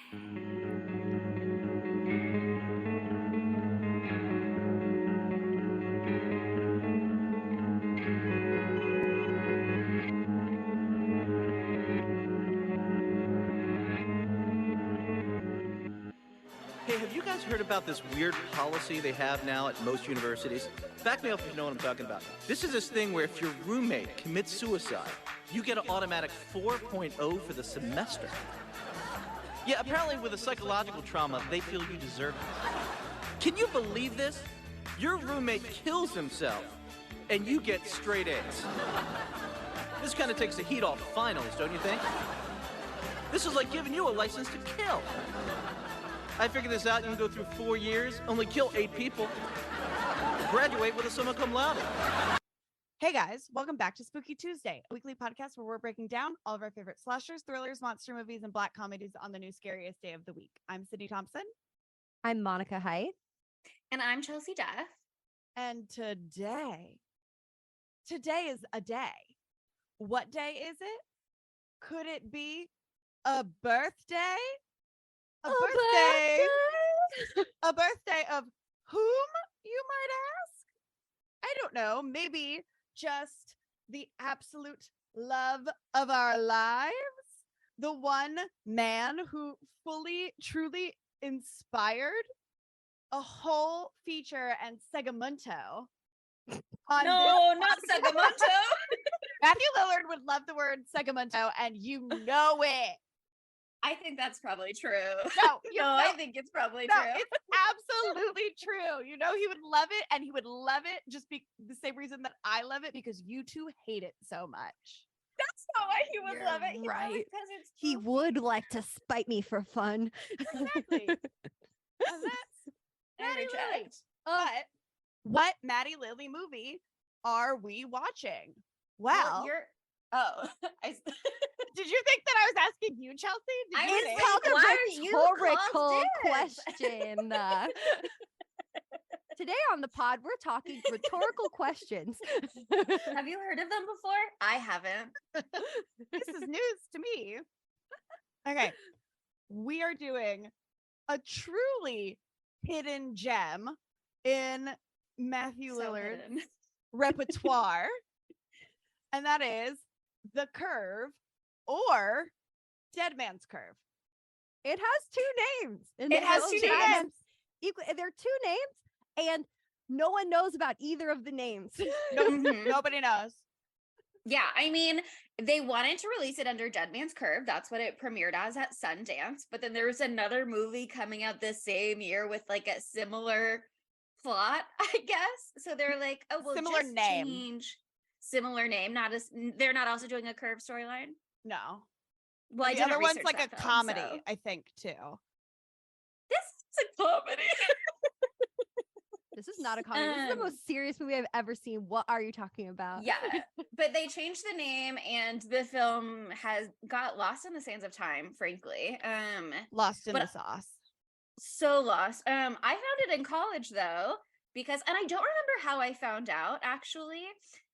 Hey, have you guys heard about this weird policy they have now at most universities? Back me up if you know what I'm talking about. This is this thing where if your roommate commits suicide, you get an automatic 4.0 for the semester. Yeah, apparently with a psychological trauma, they feel you deserve it. Can you believe this? Your roommate kills himself, and you get straight A's. This kind of takes the heat off finals, don't you think? This is like giving you a license to kill. I figured this out. You can go through 4 years, only kill 8 people, graduate with a summa cum laude. Hey guys, welcome back to Spooky Tuesday, a weekly podcast where we're breaking down all of our favorite slashers, thrillers, monster movies, and black comedies on the new scariest day of the week. I'm Sydney Thompson. I'm Monica Height. And I'm Chelsea Duff. And today is a day. What day is it? Could it be a birthday? A birthday of whom, you might ask? I don't know. Maybe just the absolute love of our lives. The one man who fully, truly inspired a whole feature and segmento. No, not segmento. Matty Lilly would love the word segmento, and you know it. I think that's probably true. I think it's probably true. It's absolutely true. You know, he would love it, and he would love it just be the same reason that I love it, because you two hate it so much. That's not why he would love it. Right. Because it's He would like to spite me for fun. Exactly. And that's Matty Lilly. Oh. But what Matty Lilly movie are we watching? Well, did you think that I was asking you, Chelsea? It's called a rhetorical question. Today on the pod, we're talking rhetorical questions. Have you heard of them before? I haven't. This is news to me. Okay. We are doing a truly hidden gem in Matthew Lillard's repertoire. And that is The Curve, or Dead Man's Curve. It has 2 names. And it has 2 names. There are 2 names, and no one knows about either of the names. Nobody knows. Yeah, I mean, they wanted to release it under Dead Man's Curve. That's what it premiered as at Sundance. But then there was another movie coming out the same year with like a similar plot, I guess. So they're like, oh, well, similar just name. Change. Similar name. They're not also doing a Curve storyline. No. Well, the other one's like a comedy, so. I think, too. This is a comedy. This is not a comedy. This is the most serious movie I've ever seen. What are you talking about? Yeah, but they changed the name, and the film has got lost in the sands of time, frankly. Lost in the sauce. So lost. I found it in college, though, because, and I don't remember how I found out, actually.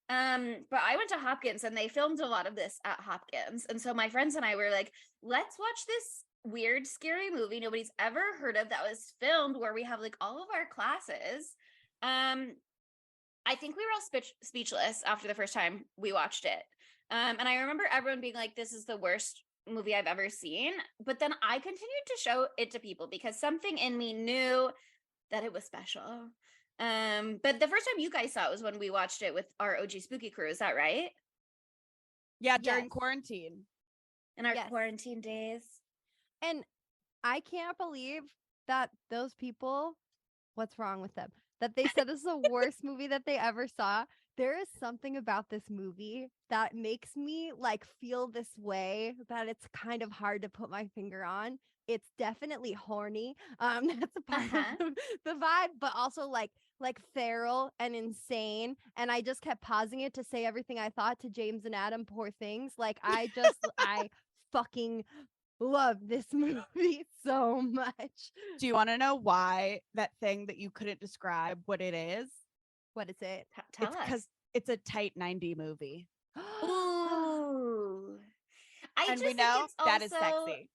But I went to Hopkins, and they filmed a lot of this at Hopkins. And so my friends and I were like, let's watch this weird, scary movie nobody's ever heard of that was filmed where we have like all of our classes. I think we were all speechless after the first time we watched it. And I remember everyone being like, this is the worst movie I've ever seen. But then I continued to show it to people because something in me knew that it was special. But the first time you guys saw it was when we watched it with our OG Spooky crew. Is that right? Yeah, during quarantine. In our quarantine days. And I can't believe that those people, what's wrong with them? That they said this is the worst movie that they ever saw. There is something about this movie that makes me like feel this way that it's kind of hard to put my finger on. It's definitely horny. That's a part of the vibe, but also like feral and insane. And I just kept pausing it to say everything I thought to James and Adam, poor things. Like I fucking love this movie so much. Do you want to know why that thing that you couldn't describe what it is? What is it? Tell us. Because it's a tight 90 movie. Ooh. And we know that is sexy.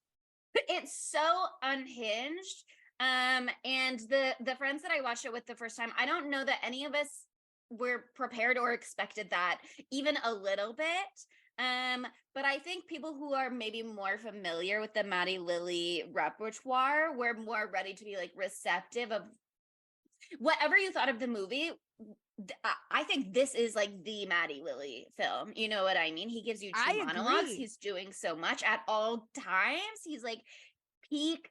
It's so unhinged. And the friends that I watched it with the first time, I don't know that any of us were prepared or expected that even a little bit. But I think people who are maybe more familiar with the Matty Lilly repertoire were more ready to be like receptive of whatever you thought of the movie. I think this is like the Matty Lilly film. You know what I mean? He gives you two I monologues. agree. He's doing so much at all times. He's like peak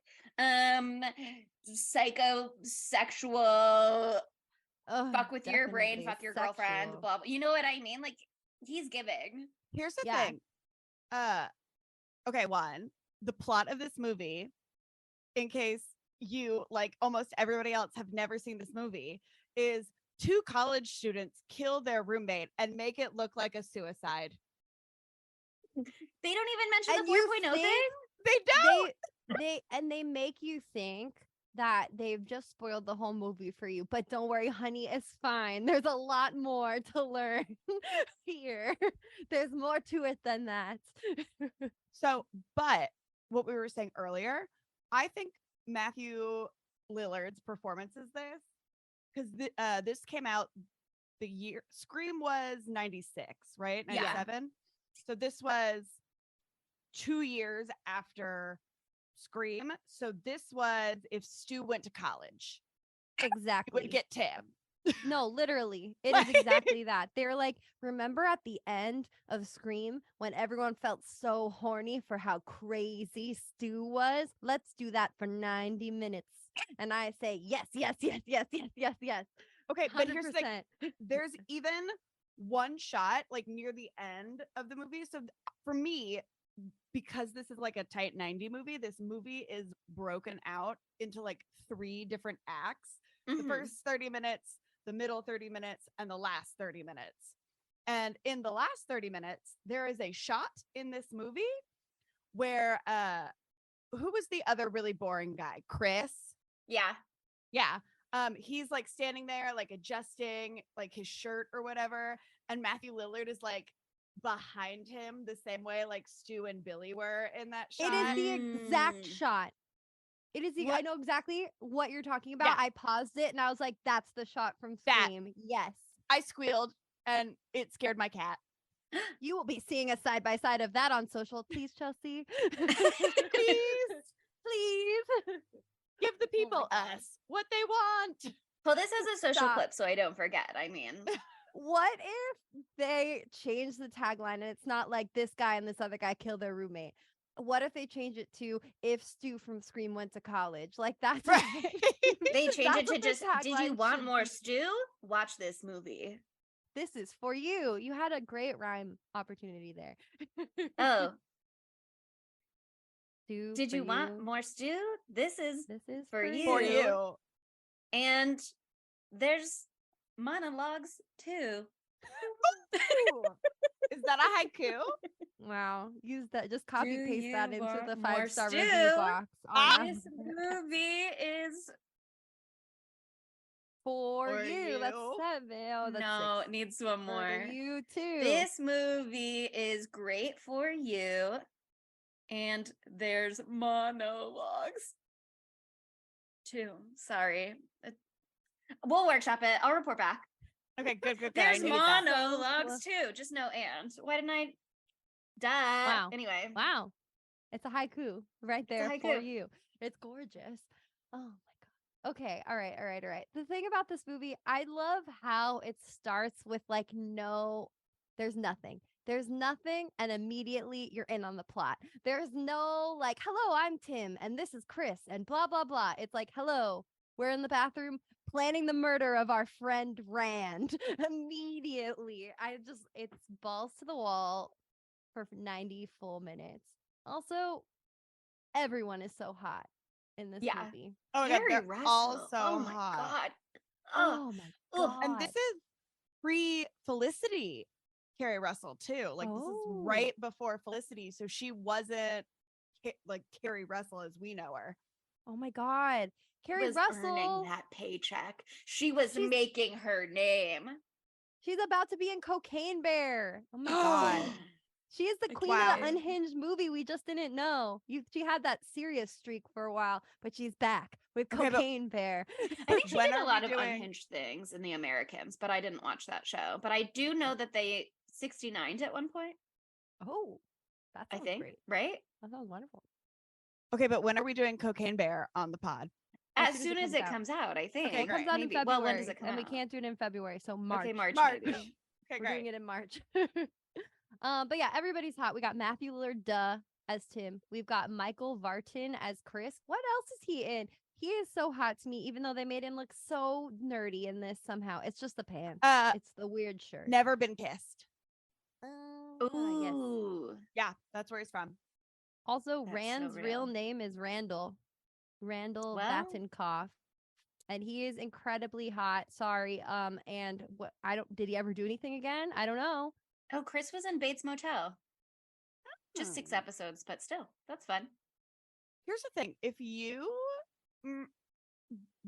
psychosexual Oh, fuck with your brain, definitely fuck your girlfriend, sexual. blah, blah. You know what I mean? Like he's giving. Here's the Yeah. thing. Okay, one, the plot of this movie, in case you, like almost everybody else, have never seen this movie, is two college students kill their roommate and make it look like a suicide. They don't even mention And the you 4.0 think thing. They don't. They make you think that they've just spoiled the whole movie for you. But don't worry, honey, it's fine. There's a lot more to learn here. There's more to it than that. So, but what we were saying earlier, I think Matthew Lillard's performance is this, because this came out the year Scream was 96, right? Yeah. 97. So this was 2 years after Scream. So this was if Stu went to college, he Exactly. would get Tim. No, literally. It Like- is exactly that. They're like, remember at the end of Scream when everyone felt so horny for how crazy Stu was? Let's do that for 90 minutes. And I say, yes, yes, yes, yes, yes, yes, yes. Okay, but here's the thing. 100%. There's even one shot like near the end of the movie. So for me, because this is like a tight 90 movie, this movie is broken out into like 3 different acts. The Mhm. first 30 minutes, the middle 30 minutes, and the last 30 minutes. And in the last 30 minutes, there is a shot in this movie where who was the other really boring guy? Chris. Yeah. Yeah. He's like standing there, like adjusting like his shirt or whatever. And Matthew Lillard is like behind him the same way like Stu and Billy were in that shot. It is the exact Mm. shot. It is the, I What- know exactly what you're talking about. Yeah. I paused it and I was like, that's the shot from That. Scream. Yes. I squealed and it scared my cat. You will be seeing a side by side of that on social. Please, Chelsea. Please Please. give the people God. us what they want. Well, this is a social Stop. clip, so I don't forget. I mean, What if they change the tagline and it's not like this guy and this other guy kill their roommate? What if they change it to if Stu from Scream went to college? Like that's Right. they change That's it to what the just, did you tagline want should more be. stew? Watch this movie. This is for you. You had a great rhyme opportunity there. Oh, Stew did for you want more stew? This is This is for you. For you. And there's monologues too. Ooh. Is that a haiku? Wow. Use that. Just copy Do paste that you into want the more 5-star stew? review box. Ah. on This Apple. movie is For For you. That's you. 7. Oh, that's no, 6. it needs one For more. you too. This movie is great for you. And there's monologues too. Sorry. We'll workshop it. I'll report back. Okay, good. I There's needed that. monologues too. Just no and. Why didn't I? Duh. Wow. Anyway. Wow. It's a haiku right a there for haiku. you. It's gorgeous. Oh my God. Okay. All right. The thing about this movie, I love how it starts with like there's nothing. There's nothing, and immediately you're in on the plot. There's no like, hello, I'm Tim, and this is Chris, and blah, blah, blah. It's like, hello, we're in the bathroom planning the murder of our friend Rand. Immediately. It's balls to the wall for 90 full minutes. Also, everyone is so hot in this Yeah. movie. Oh my God, Carrie they're Russell. all so oh my hot. god. Oh my Ugh. God. And this is pre-Felicity Carrie Russell too. Like this is Oh. right before Felicity, so she wasn't like Carrie Russell as we know her. Oh my God. Carrie was Russell. earning that paycheck. She was She's- making her name. She's about to be in Cocaine Bear. Oh my God. She is the Like, queen wow. of the unhinged movie. We just didn't know. She had that serious streak for a while, but she's back with Okay, but- Cocaine Bear. I think she When did are a we lot of doing- unhinged things in The Americans, but I didn't watch that show. But I do know that they 69'd at one point, Oh, that I sounds think, great. right? That sounds wonderful. Okay, but when are we doing Cocaine Bear on the pod? As As soon soon as it comes out, I think. Okay, It comes great. out in Maybe. February. Well, when does it come and out? we can't do it in February, so March. Okay, March. March. Maybe. Okay, We're great. doing it in March. But yeah, everybody's hot. We got Matthew Lillard, as Tim. We've got Michael Vartan as Chris. What else is he in? He is so hot to me, even though they made him look so nerdy in this somehow. It's just the pants. It's the weird shirt. Never Been Kissed. Yes. Ooh. Yeah, that's where he's from. Also, That's so Rand's real real. name is Randall. Randall Well. Batinkoff. And he is incredibly hot. Sorry. And what did he ever do anything again? I don't know. Oh, Chris was in Bates Motel. Just 6 episodes, but still, that's fun. Here's the thing. If you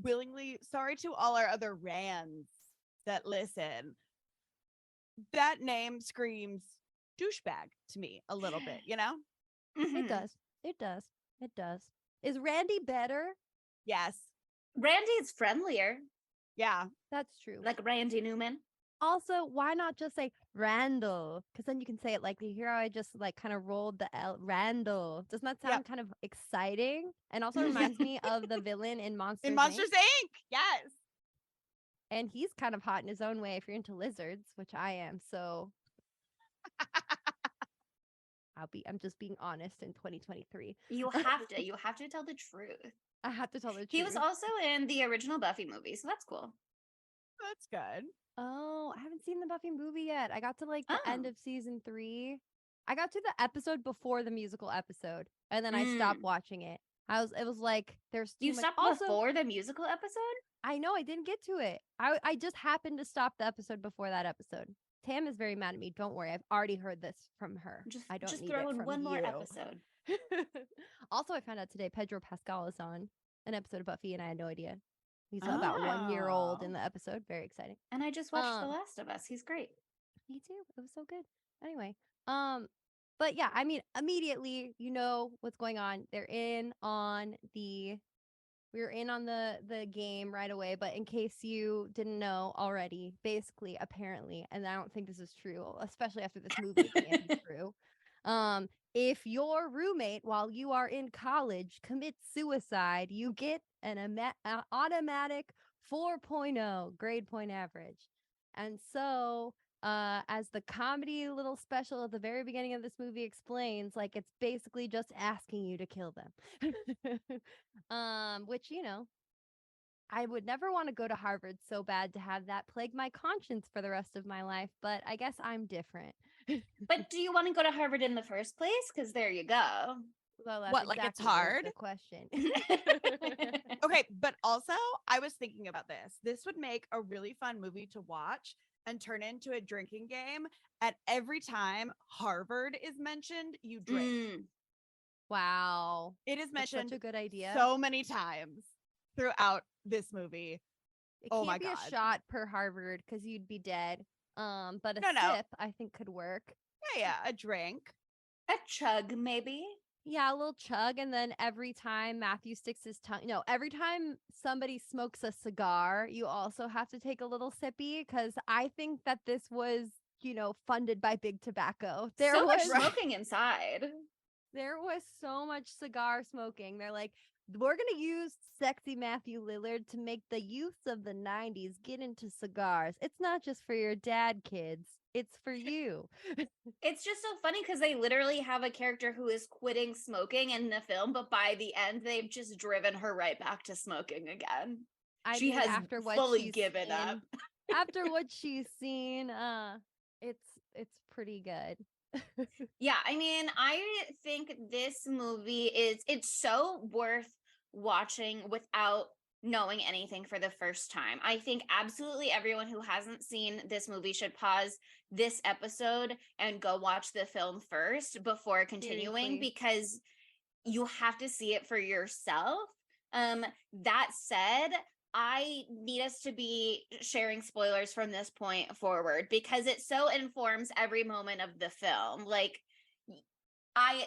willingly, sorry to all our other Rands that listen, that name screams douchebag to me a little bit, you know? It Mhm. does. It does. It does. Is Randy better? Yes. Randy's friendlier, Yeah. That's true. like Randy Newman. Also, why not just say Randall? Because then you can say it like you hear how I just like kind of rolled the L. Randall. Doesn't that sound Yep. kind of exciting? And also reminds me of the villain in Monsters. In Inc. Monsters Inc. Yes. And he's kind of hot in his own way if you're into lizards, which I am. So I'm just being honest in 2023. You have to tell the truth. I have to tell the truth. He was also in the original Buffy movie, so that's cool. That's good. Oh, I haven't seen the Buffy movie yet. I got to like the end Oh. of season 3. I got to the episode before the musical episode, and then I stopped watching it. It was like there's too You much. stopped Also, before the musical episode? I know I didn't get to it. I just happened to stop the episode before that episode. Tam is very mad at me. Don't worry, I've already heard this from her. I don't Just need throw it in from one more you. episode. Also, I found out today Pedro Pascal is on an episode of Buffy, and I had no idea. He's about 1 year old in Oh. the episode. Very exciting. And I just watched The Last of Us. He's great. Me too. It was so good. Anyway, but yeah, I mean, immediately you know what's going on. We're in on the game right away. But in case you didn't know already, basically, apparently, and I don't think this is true, especially after this movie, it can't be true. If your roommate while you are in college commits suicide, you get an automatic 4.0 grade point average. And so, as the comedy little special at the very beginning of this movie explains, like it's basically just asking you to kill them. Which, you know, I would never want to go to Harvard so bad to have that plague my conscience for the rest of my life, but I guess I'm different. But do you want to go to Harvard in the first place? Because there you go. Well, that's What, like, it's exactly hard? the question. Okay, but also I was thinking about this. This would make a really fun movie to watch and turn into a drinking game. And every time Harvard is mentioned, you drink. Mm. Wow. It is That's mentioned such a good idea. so many times throughout this movie. It oh can't my be God. a shot per Harvard because you'd be dead. But a No. sip I think could work. Yeah, a drink. A chug, maybe. Yeah, a little chug, and then every time Matthew sticks his tongue, no, every time somebody smokes a cigar, you also have to take a little sippy because I think that this was, you know, funded by Big Tobacco. So much smoking inside. There was so much cigar smoking. They're like, we're going to use sexy Matthew Lillard to make the youths of the 90s get into cigars. It's not just for your dad, kids. It's for you. It's just so funny because they literally have a character who is quitting smoking in the film, but by the end, they've just driven her right back to smoking again. I She mean, has after what fully she's given seen- up. After what she's seen, it's pretty good. Yeah, I mean, I think this movie it's so worth watching without knowing anything for the first time. I think absolutely everyone who hasn't seen this movie should pause this episode and go watch the film first before continuing Seriously. because you have to see it for yourself. That said, I need us to be sharing spoilers from this point forward because it so informs every moment of the film. Like, I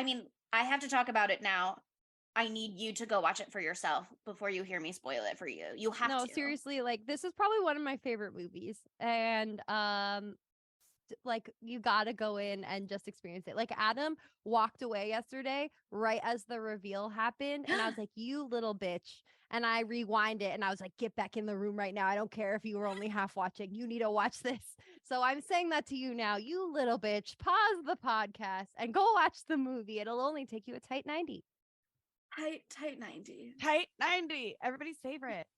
mean, I have to talk about it now. I need you to go watch it for yourself before you hear me spoil it for you. You have No, to. seriously, like this is probably one of my favorite movies. And like you gotta go in and just experience it. Like Adam walked away yesterday right as the reveal happened, and I was like, "You little bitch!" And I rewind it, and I was like, "Get back in the room right now! I don't care if you were only half watching. You need to watch this." So I'm saying that to you now, you little bitch. Pause the podcast and go watch the movie. It'll only take you a tight 90. Tight 90. Tight 90. Everybody's favorite.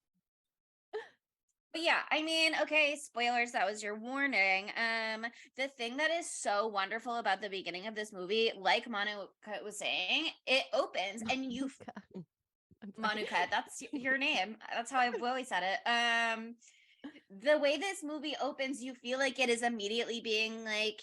But yeah, I mean, okay, spoilers, that was your warning. The thing that is so wonderful about the beginning of this movie, like Monica was saying, it opens and you Monica, that's your name. That's how I've always said it. The way this movie opens, you feel like it is immediately being like,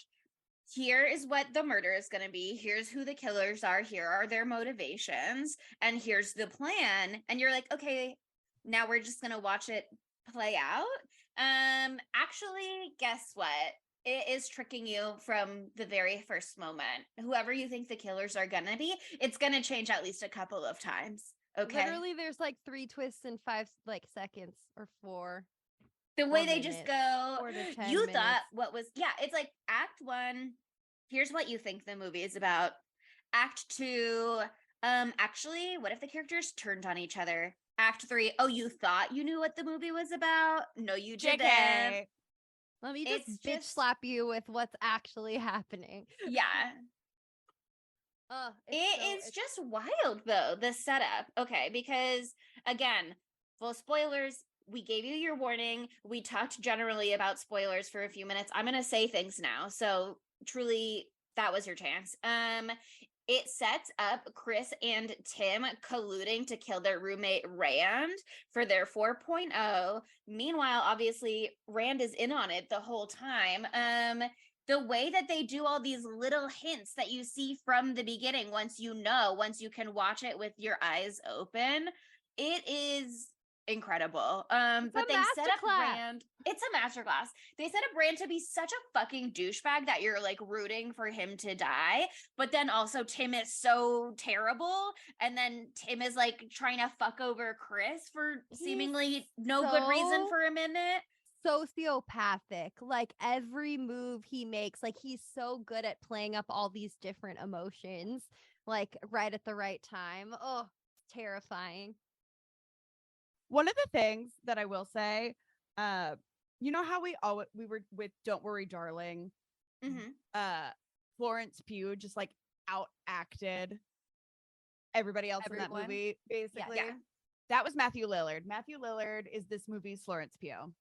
here is what the murder is going to be. Here's who the killers are. Here are their motivations. And here's the plan. And you're like, okay, now we're just going to watch it play out. Actually, guess what? It is tricking you from the very first moment. Whoever you think the killers are going to be, it's going to change at least a couple of times. Okay. Literally, there's like 3 twists in 5 like seconds or 4. The way 4 they just minutes, go, 4 to 10 you minutes. thought what was, yeah, it's like act 1, here's what you think the movie is about. Act 2, actually, what if the characters turned on each other? Act 3, oh, you thought you knew what the movie was about? No, you didn't. JK. Let me It's just bitch just- slap you with what's actually happening. Yeah. It's Just wild though, the setup. Okay, because again, full spoilers, we gave you your warning. We talked generally about spoilers for a few minutes. I'm going to say things now. So truly that was your chance. It sets up Chris and Tim colluding to kill their roommate Rand for their 4.0. Meanwhile, obviously Rand is in on it the whole time. The way that they do all these little hints that you see from the beginning, once you can watch it with your eyes open, it is incredible. But they set up Rand. It's a masterclass. They set up Rand to be such a fucking douchebag that you're like rooting for him to die. But then also Tim is so terrible. And then Tim is like trying to fuck over Chris for seemingly no good reason for a minute. Sociopathic. Like every move he makes, like he's so good at playing up all these different emotions, like right at the right time. Oh, terrifying. One of the things that I will say, you know how we were with Don't Worry, Darling. Mm-hmm. Florence Pugh just like out acted everybody else in that movie, basically. Yeah. That was Matthew Lillard. Matthew Lillard is this movie's Florence Pugh.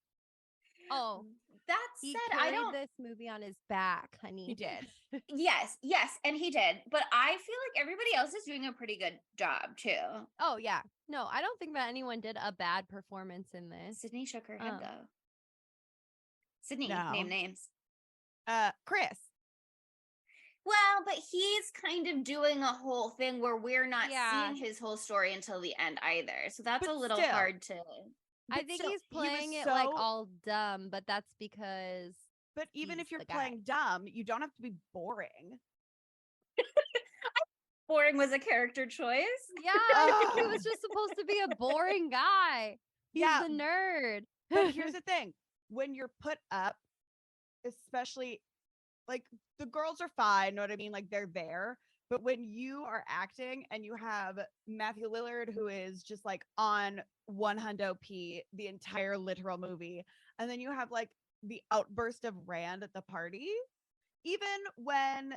Oh, that he said, carried this movie on his back, honey. He did. Yes, and he did. But I feel like everybody else is doing a pretty good job too. Oh yeah, no, I don't think that anyone did a bad performance in this. Sydney shook her head though. Sydney, No. name names. Chris. Well, but he's kind of doing a whole thing where we're not seeing his whole story until the end either. So that's a little hard to. I think he's playing it like all dumb, but that's because. But even if you're playing dumb, you don't have to be boring. Boring was a character choice. Yeah, I think he was just supposed to be a boring guy. He's the nerd. But here's the thing. When you're put up, especially like the girls are fine, know what I mean? Like they're there. But when you are acting and you have Matthew Lillard, who is just like on 100p the entire literal movie, and then you have like the outburst of Rand at the party, even when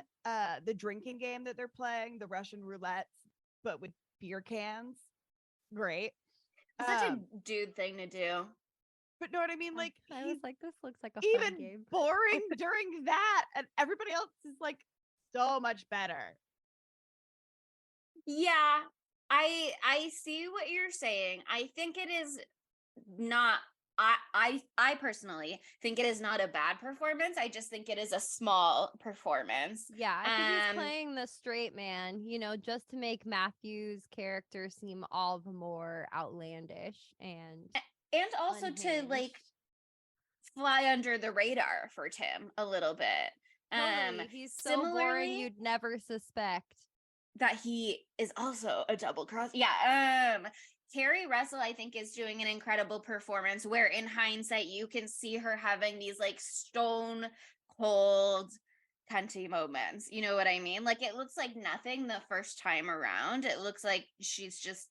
the drinking game that they're playing, the Russian roulette, but with beer cans, great. Such a dude thing to do. But know what I mean? Like I was like, this looks like a even fun game. boring during that, and everybody else is like so much better. Yeah, I see what you're saying. I think it is not. I personally think it is not a bad performance. I just think it is a small performance. Yeah, I think he's playing the straight man, you know, just to make Matthew's character seem all the more outlandish and also unhinged. To like fly under the radar for Tim a little bit. Totally. He's so boring similarly, you'd never suspect. that he is also a double cross. Yeah. Carrie Russell, I think, is doing an incredible performance where in hindsight you can see her having these like stone cold cunty moments. You know what I mean? Like it looks like nothing the first time around. It looks like she's just,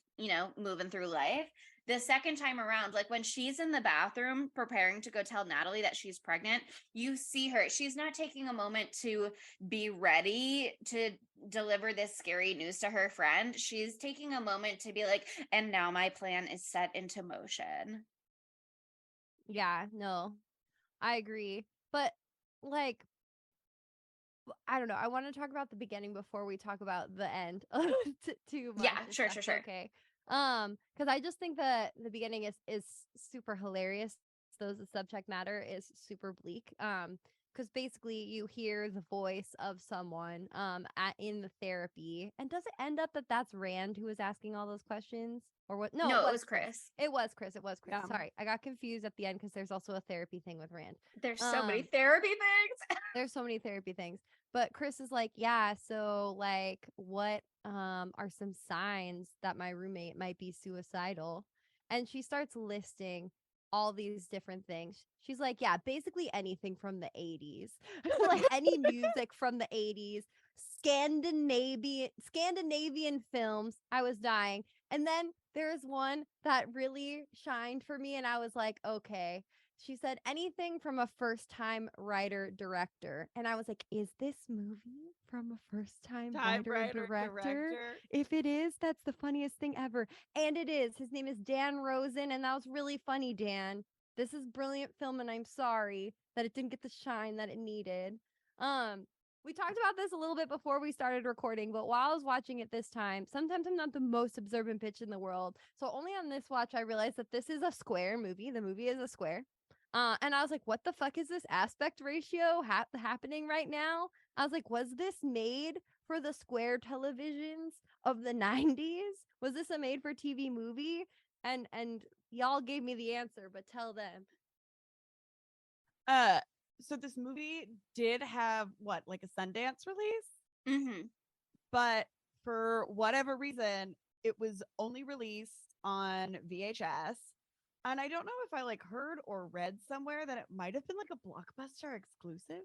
moving through life. The second time around, like when she's in the bathroom preparing to go tell Natalie that she's pregnant, you see her. She's not taking a moment to be ready to deliver this scary news to her friend. She's taking a moment to be like, and now my plan is set into motion. Yeah, no, I agree. But like, I don't know. I want to talk about the beginning before we talk about the end too much. Yeah, if sure, that's sure. Okay. Because I just think that the beginning is super hilarious. So the subject matter is super bleak. Because basically you hear the voice of someone in the therapy, and does it end up that that's Rand who was asking all those questions, or what? No, No, it was Chris. It was Chris. It was Chris. Yeah. Sorry, I got confused at the end because there's also a therapy thing with Rand. There's so many therapy things. There's so many therapy things. But Chris is like, yeah, so like what are some signs that my roommate might be suicidal? And she starts listing all these different things. She's like, yeah, basically anything from the 80s. Like any music from the 80s, Scandinavian films. I was dying. And then there's one that really shined for me and I was like, okay. She said anything from a first-time writer director. And I was like, is this movie from a first-time writer director? If it is, that's the funniest thing ever. And it is. His name is Dan Rosen. And that was really funny, Dan. This is brilliant film, and I'm sorry that it didn't get the shine that it needed. We talked about this a little bit before we started recording, but while I was watching it this time, sometimes I'm not the most observant bitch in the world. So only on this watch, I realized that this is a square movie. The movie is a square. And I was like, what the fuck is this aspect ratio happening right now? I was like, was this made for the square televisions of the 90s? Was this a made for TV movie? And y'all gave me the answer, but tell them. So this movie did have like a Sundance release, Mm-hmm. but for whatever reason, it was only released on VHS. And I don't know if I heard or read somewhere that it might have been like a Blockbuster exclusive.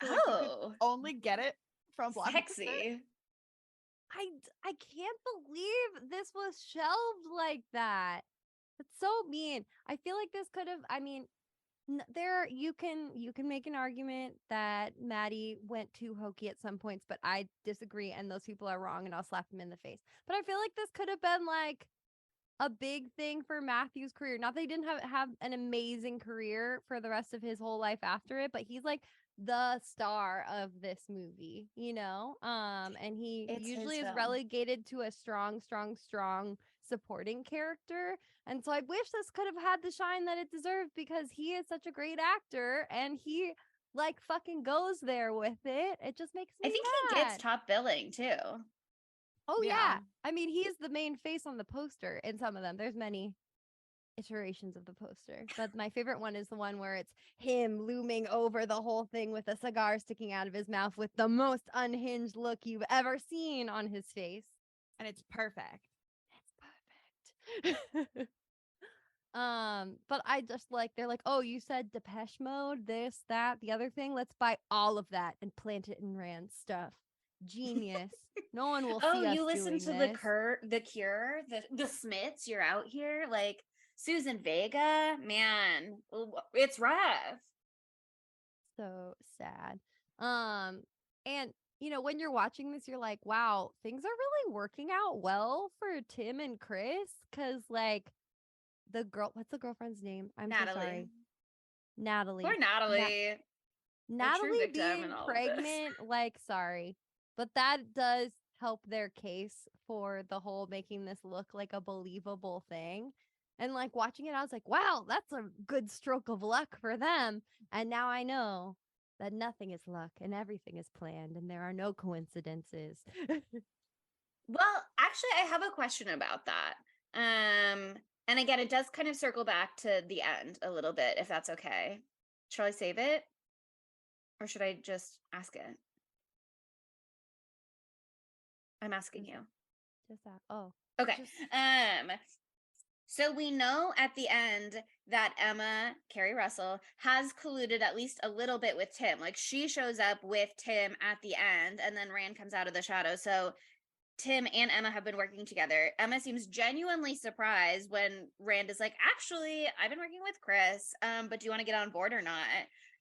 So, you could only get it from Blockbuster. Sexy. I can't believe this was shelved like that. It's so mean. I feel like this could have, you can make an argument that Matty went too hokey at some points, but I disagree and those people are wrong and I'll slap them in the face. But I feel like this could have been like a big thing for Matthew's career. Not that he didn't have an amazing career for the rest of his whole life after it, but he's like the star of this movie, and he usually is relegated to a strong supporting character. And so I wish this could have had the shine that it deserved because he is such a great actor and he fucking goes there with it. It just makes me I think mad. he gets top billing too. Oh yeah. I mean, he is the main face on the poster in some of them. There's many iterations of the poster, but my favorite one is the one where it's him looming over the whole thing with a cigar sticking out of his mouth with the most unhinged look you've ever seen on his face. And it's perfect. It's perfect. But I just they're like, oh, you said Depeche Mode, this, that, the other thing. Let's buy all of that and plant it in Rand's stuff. Genius. No one will see us. Oh, you listen to this. the Cure, the Smiths. You're out here like Susan Vega. Man, it's rough. So sad. And when you're watching this, you're like, wow, things are really working out well for Tim and Chris, because the girl, what's the girlfriend's name? I'm Natalie. so sorry. Natalie. Poor Natalie. Natalie being pregnant, sorry. But that does help their case for the whole making this look like a believable thing. And watching it, I was like, wow, that's a good stroke of luck for them. And now I know that nothing is luck and everything is planned and there are no coincidences. Well, actually, I have a question about that. And again, it does kind of circle back to the end a little bit, if that's okay. Shall I save it? Or should I just ask it? I'm asking you. Just that. Oh, Okay. just So we know at the end that Emma, Carrie Russell, has colluded at least a little bit with Tim. Like she shows up with Tim at the end, and then Rand comes out of the shadow. So Tim and Emma have been working together. Emma seems genuinely surprised when Rand is like, actually, I've been working with Chris, but do you want to get on board or not?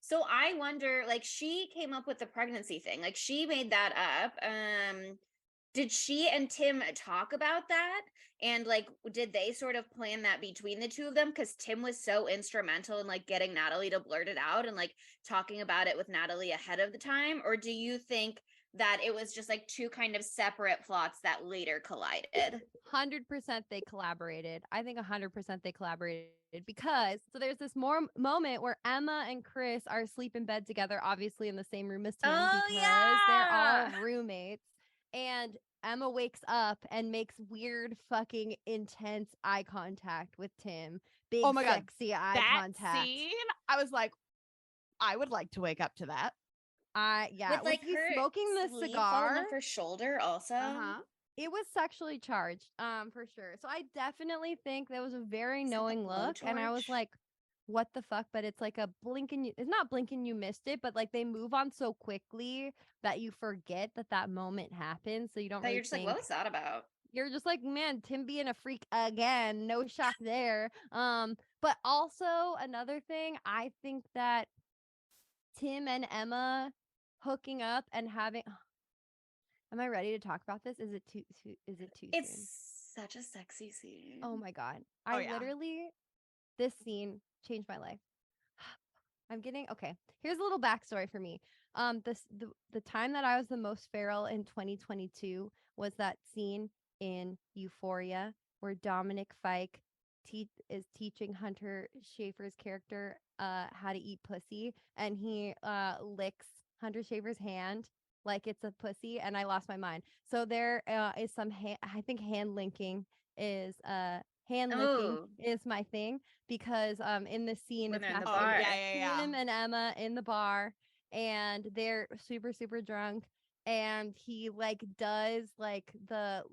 So I wonder, like, she came up with the pregnancy thing. Like, she made that up. Did she and Tim talk about that? And like, did they sort of plan that between the two of them? Because Tim was so instrumental in like getting Natalie to blurt it out and like talking about it with Natalie ahead of the time. Or do you think that it was just like two kind of separate plots that later collided? 100% they collaborated. I think 100% they collaborated because so there's this more moment where Emma and Chris are asleep in bed together, obviously in the same room as Tim Oh, because they're all yeah. roommates. And Emma wakes up and makes weird fucking intense eye contact with Tim. Big Oh my God, sexy eye that contact. scene, I was like, I would like to wake up to that. Yeah. With Was like he her smoking the sleeve cigar? falling off her shoulder also. It was sexually charged, for sure. So I definitely think that was a very Is it the knowing look. And I was blowtorch? like, what the fuck? But it's like a blink and it's not blinking you missed it, but like they move on so quickly that you forget that that moment happened. So you don't That really you're just like, think. what was that about? You're just like, man, Tim being a freak again. No shock there. But also another thing, I think that Tim and Emma hooking up and having am I ready to talk about this? Is it too soon? It's such a sexy scene. Oh my God. Oh, I yeah. literally, this scene changed my life. I'm getting, okay. Here's a little backstory for me. The time that I was the most feral in 2022 was that scene in Euphoria where Dominic Fike is teaching Hunter Schafer's character how to eat pussy, and he licks Hunter Schafer's hand like it's a pussy, and I lost my mind. So there is some I think hand linking is hand licking Oh, is my thing because in this scene when it's they're in the Oh, bar. yeah. Tim and Emma in the bar and they're super drunk, and he like does like the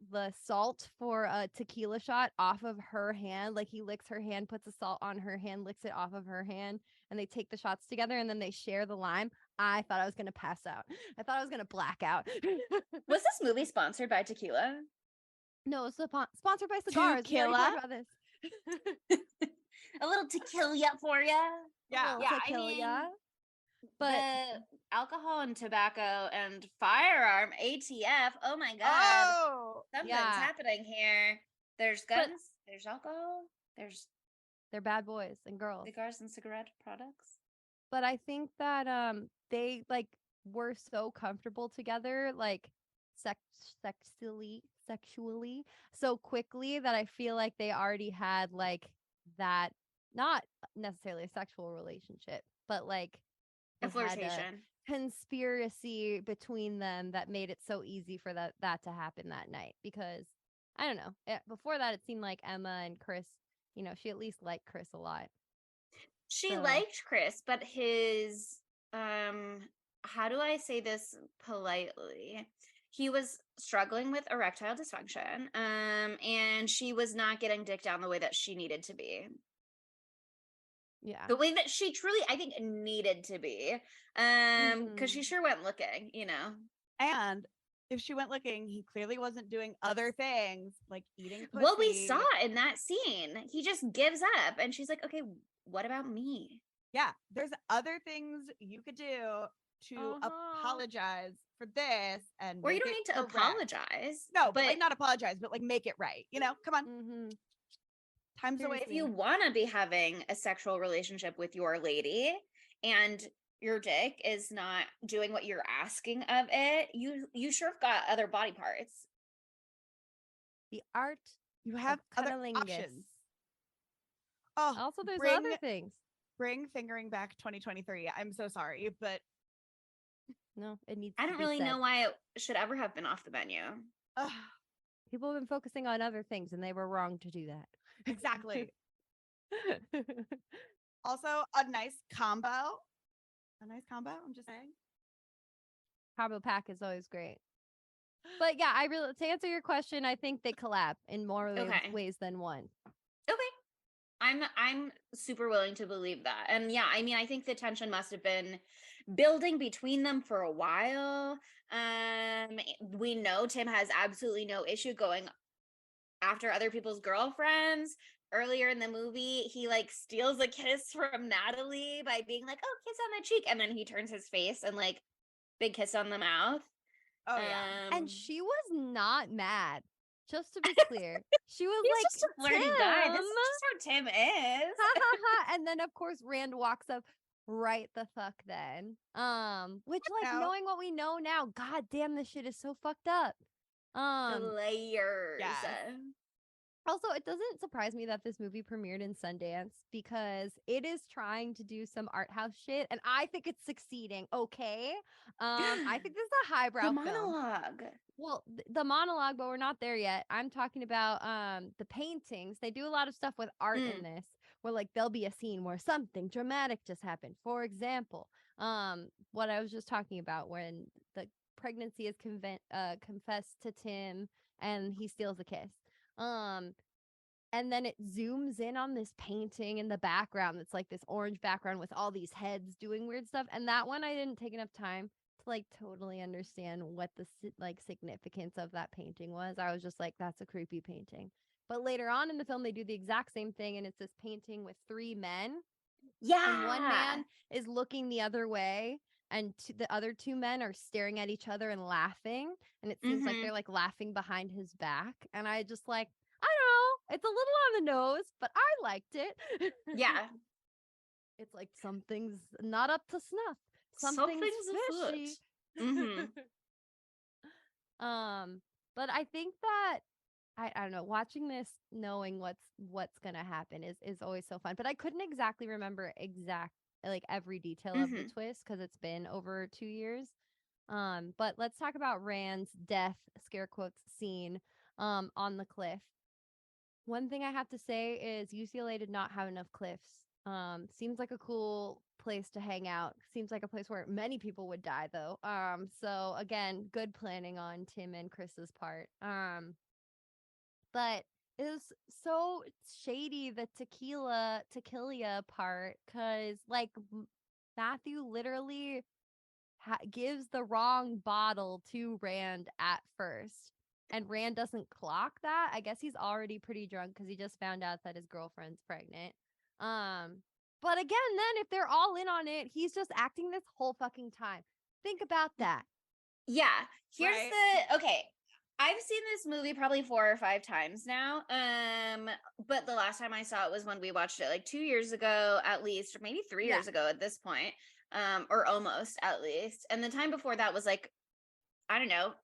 salt for a tequila shot off of her hand. Like he licks her hand, puts the salt on her hand, licks it off of her hand, and they take the shots together and then they share the lime. I thought I was gonna pass out. I thought I was gonna black out. Was this movie sponsored by tequila? No, it's sponsored by cigars. We already Tequila? talked about this. A little tequila for you. Yeah. Yeah, I Tequila, mean, but the alcohol and tobacco and firearm ATF. Oh my God. Oh, Something's yeah. happening here. There's But- guns, there's alcohol, there's they're bad boys and girls. cigars and cigarette products. But I think that they like were so comfortable together, like sexually so quickly that I feel like they already had like that, not necessarily a sexual relationship, but like A they had flirtation. conspiracy between them that made it so easy for that to happen that night. Because I don't know, before that it seemed like Emma and Chris, she at least liked Chris a lot. She So- liked Chris, but his how do I say this politely? He was struggling with erectile dysfunction, and she was not getting dick down the way that she needed to be. Yeah. The way that she truly, I think, needed to be. Because she sure went looking, and if she went looking, he clearly wasn't doing other things like eating pussy. What we saw in that scene, he just gives up, and she's like, okay, what about me? Yeah, there's other things you could do to apologize for this, and Or you make don't it need to correct. apologize. No, but like not apologize, but like make it right. Come on. Mm-hmm. Time's away. If you want to be having a sexual relationship with your lady and your dick is not doing what you're asking of it, you sure have got other body parts. The art You have of other cunnilingus. options. Oh, Also, there's bring, other things. Bring fingering back 2023. I'm so sorry, but No, it needs. I to don't be really said. know why it should ever have been off the menu. People have been focusing on other things, and they were wrong to do that. Exactly. Also, a nice combo A nice combo. I'm just saying. Combo pack is always great. But yeah, to answer your question, I think they collab in more ways than one. Okay. I'm super willing to believe that. And yeah, I mean, I think the tension must have been building between them for a while. We know Tim has absolutely no issue going after other people's girlfriends. Earlier in the movie, he like steals a kiss from Natalie by being like, "Oh, kiss on the cheek," and then he turns his face and like big kiss on the mouth. Oh yeah. And she was not mad. Just to be clear, she was he's like, just a flirty guy. This is just how Tim is. Ha ha ha! And then of course Rand walks up right the fuck then. Which like Now- knowing what we know now, god damn, this shit is so fucked up. The layers. Yes. Also, it doesn't surprise me that this movie premiered in Sundance because it is trying to do some art house shit, and I think it's succeeding. Okay, I think this is a highbrow The film. monologue. Well, the monologue, but we're not there yet. I'm talking about the paintings. They do a lot of stuff with art in this, where like there'll be a scene where something dramatic just happened. For example, what I was just talking about when the pregnancy is confessed to Tim and he steals a kiss. And then it zooms in on this painting in the background that's like this orange background with all these heads doing weird stuff. And that one I didn't take enough time to like totally understand what the like significance of that painting was. I was just like, that's a creepy painting. But later on in the film, they do the exact same thing, and it's this painting with three men. Yeah. And one man is looking the other way, and the other two men are staring at each other and laughing. And it seems like they're like laughing behind his back. And I just like, I don't know. It's a little on the nose, but I liked it. Yeah. It's like something's not up to snuff. Something's fishy. Mhm. But I think that I don't know, watching this knowing what's gonna happen is always so fun. But I couldn't exactly remember like every detail of the twist because it's been over 2 years. But let's talk about Rand's death scare quotes scene on the cliff. One thing I have to say is UCLA did not have enough cliffs. Seems like a cool place to hang out. Seems like a place where many people would die though. So again, good planning on Tim and Chris's part. But it was so shady, the tequila part, because like Matthew literally gives the wrong bottle to Rand at first, and Rand doesn't clock that. I guess he's already pretty drunk because he just found out that his girlfriend's pregnant. But again, then if they're all in on it, he's just acting this whole fucking time. Think about that. Yeah. Here's Right. okay. I've seen this movie probably 4 or 5 times now. But the last time I saw it was when we watched it like 2 years ago at least, or maybe 3 years ago at this point. Or almost at least. And the time before that was like, I don't know,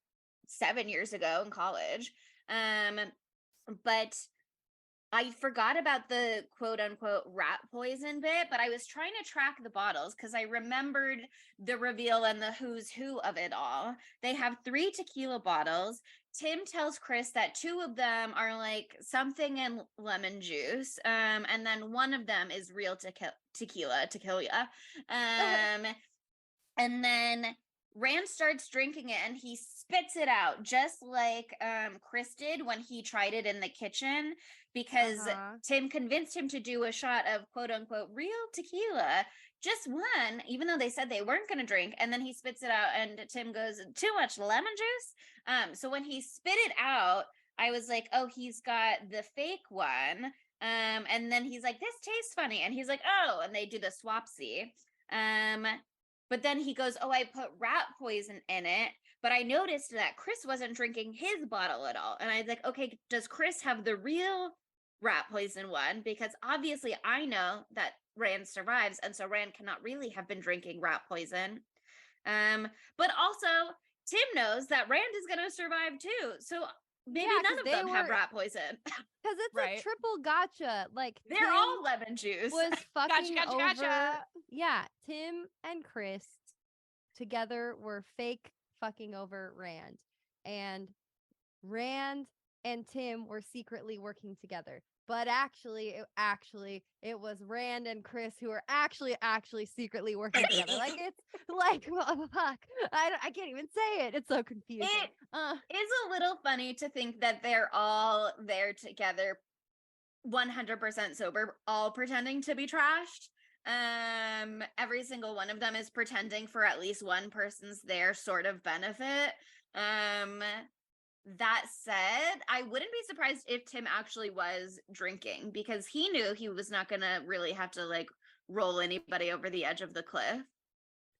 7 years ago in college. But I forgot about the quote unquote rat poison bit, but I was trying to track the bottles because I remembered the reveal and the who's who of it all. They have 3 tequila bottles. Tim tells Chris that 2 of them are like something in lemon juice. And then one of them is real tequila. And then Rand starts drinking it and he spits it out just like Chris did when he tried it in the kitchen because Tim convinced him to do a shot of quote unquote real tequila, just one, even though they said they weren't going to drink. And then he spits it out and Tim goes, too much lemon juice. So when he spit it out, I was like, oh, he's got the fake one. And then he's like, this tastes funny. And he's like, oh, and they do the swapsy. But then he goes, oh, I put rat poison in it. But I noticed that Chris wasn't drinking his bottle at all. And I was like, okay, does Chris have the real rat poison one? Because obviously I know that Rand survives. And so Rand cannot really have been drinking rat poison. But also Tim knows that Rand is going to survive too. So maybe none of them have rat poison. Because it's a triple gotcha. Like they're Tim all lemon juice. was fucking Gotcha. over. Yeah, Tim and Chris together were fake fucking over Rand. And Rand and Tim were secretly working together. But it was Rand and Chris who were actually secretly working together. Like it's like fuck. I can't even say it. It's so confusing. It is a little funny to think that they're all there together, 100% sober, all pretending to be trashed. Every single one of them is pretending for at least one person's their sort of benefit. That said, I wouldn't be surprised if Tim actually was drinking, because he knew he was not gonna really have to like roll anybody over the edge of the cliff.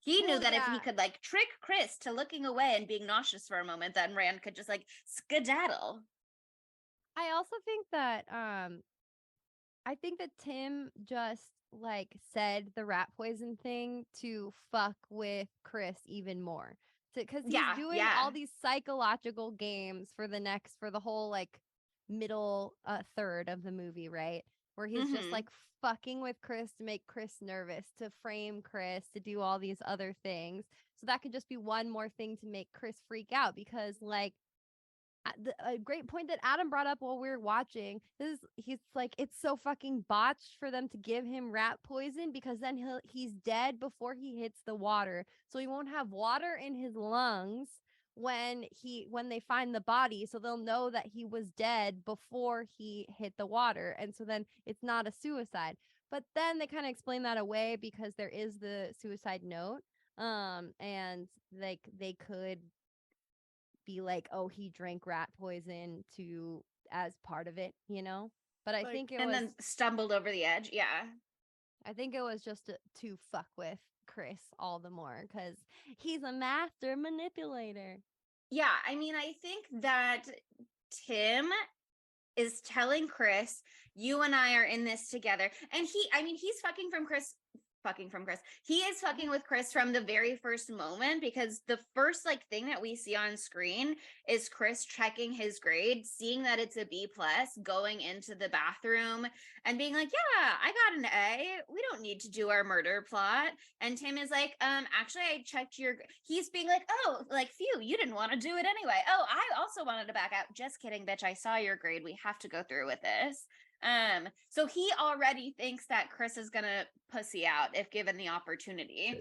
He knew that if he could like trick Chris to looking away and being nauseous for a moment, then Rand could just like skedaddle. I also think that Tim just like said the rat poison thing to fuck with Chris even more. Because he's doing all these psychological games for the whole like middle third of the movie, right? Where he's just like fucking with Chris to make Chris nervous, to frame Chris, to do all these other things. So that could just be one more thing to make Chris freak out, because like a great point that Adam brought up while we were watching is he's like, it's so fucking botched for them to give him rat poison, because then he's dead before he hits the water, so he won't have water in his lungs when they find the body, so they'll know that he was dead before he hit the water, and so then it's not a suicide. But then they kind of explain that away because there is the suicide note, and like they could be like, oh, he drank rat poison to as part of it, you know? But I think then stumbled over the edge. Yeah. I think it was just to fuck with Chris all the more, because he's a master manipulator. Yeah, I mean, I think that Tim is telling Chris, you and I are in this together. And he's fucking from Chris. He is fucking with Chris from the very first moment, because the first like thing that we see on screen is Chris checking his grade, seeing that it's a B+, going into the bathroom and being like, yeah, I got an A. We don't need to do our murder plot. And Tim is like, actually, I checked your. He's being like, oh, like, phew, you didn't want to do it anyway. Oh, I also wanted to back out. Just kidding, bitch. I saw your grade. We have to go through with this. So he already thinks that Chris is gonna pussy out if given the opportunity.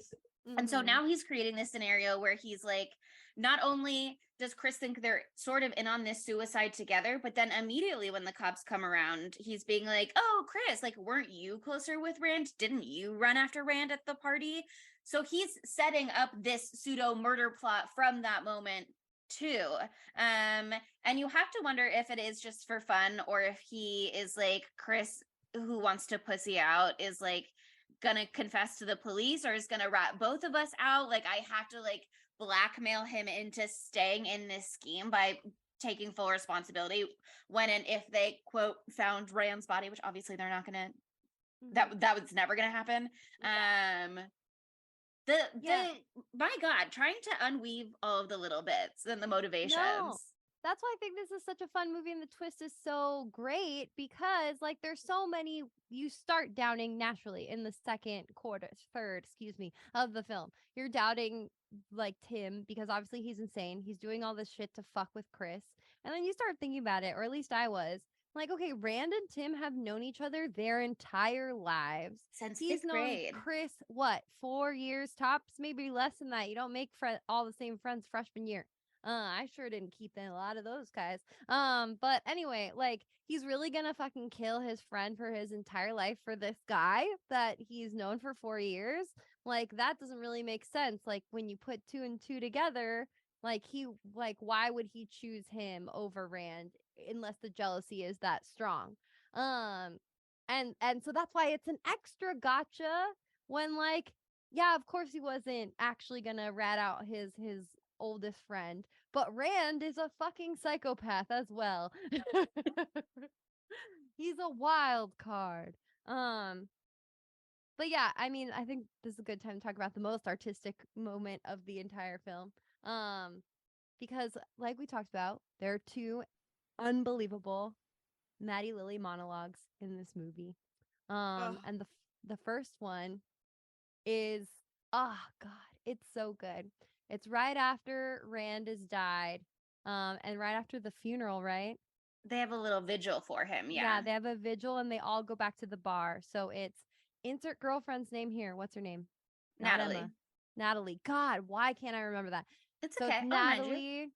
And so now he's creating this scenario where he's like, not only does Chris think they're sort of in on this suicide together, but then immediately when the cops come around, he's being like, oh, Chris, like, weren't you closer with Rand? Didn't you run after Rand at the party? So he's setting up this pseudo murder plot from that moment too. And you have to wonder if it is just for fun, or if he is like, Chris, who wants to pussy out, is like gonna confess to the police, or is gonna rat both of us out. Like, I have to like blackmail him into staying in this scheme by taking full responsibility when and if they quote found Rand's body, which obviously they're not gonna. That was never gonna happen. My God, trying to unweave all of the little bits and the motivations. No, that's why I think this is such a fun movie, and the twist is so great, because like there's so many you start doubting naturally in the third, of the film. You're doubting like Tim, because obviously he's insane. He's doing all this shit to fuck with Chris. And then you start thinking about it, or at least I was. Like, okay, Rand and Tim have known each other their entire lives. Since He's fifth known grade. Chris, what, 4 years tops? Maybe less than that. You don't make all the same friends freshman year. I sure didn't keep a lot of those guys. But anyway, like, he's really gonna fucking kill his friend for his entire life for this guy that he's known for 4 years. Like, that doesn't really make sense. Like, when you put 2 and 2 together, like, why would he choose him over Rand unless the jealousy is that strong? And so that's why it's an extra gotcha when, like, yeah, of course he wasn't actually gonna rat out his oldest friend, but Rand is a fucking psychopath as well. He's a wild card. But yeah, I mean, I think this is a good time to talk about the most artistic moment of the entire film. Because like we talked about, there are 2 unbelievable Matty Lilly monologues in this movie. And the first one is, oh God, it's so good. It's right after Rand has died, and right after the funeral, right? They have a little vigil for him. Yeah. they have a vigil and they all go back to the bar. So it's insert girlfriend's name here. What's her name? Not Natalie. Emma. Natalie. God, why can't I remember that? It's So okay. it's I'll remind you.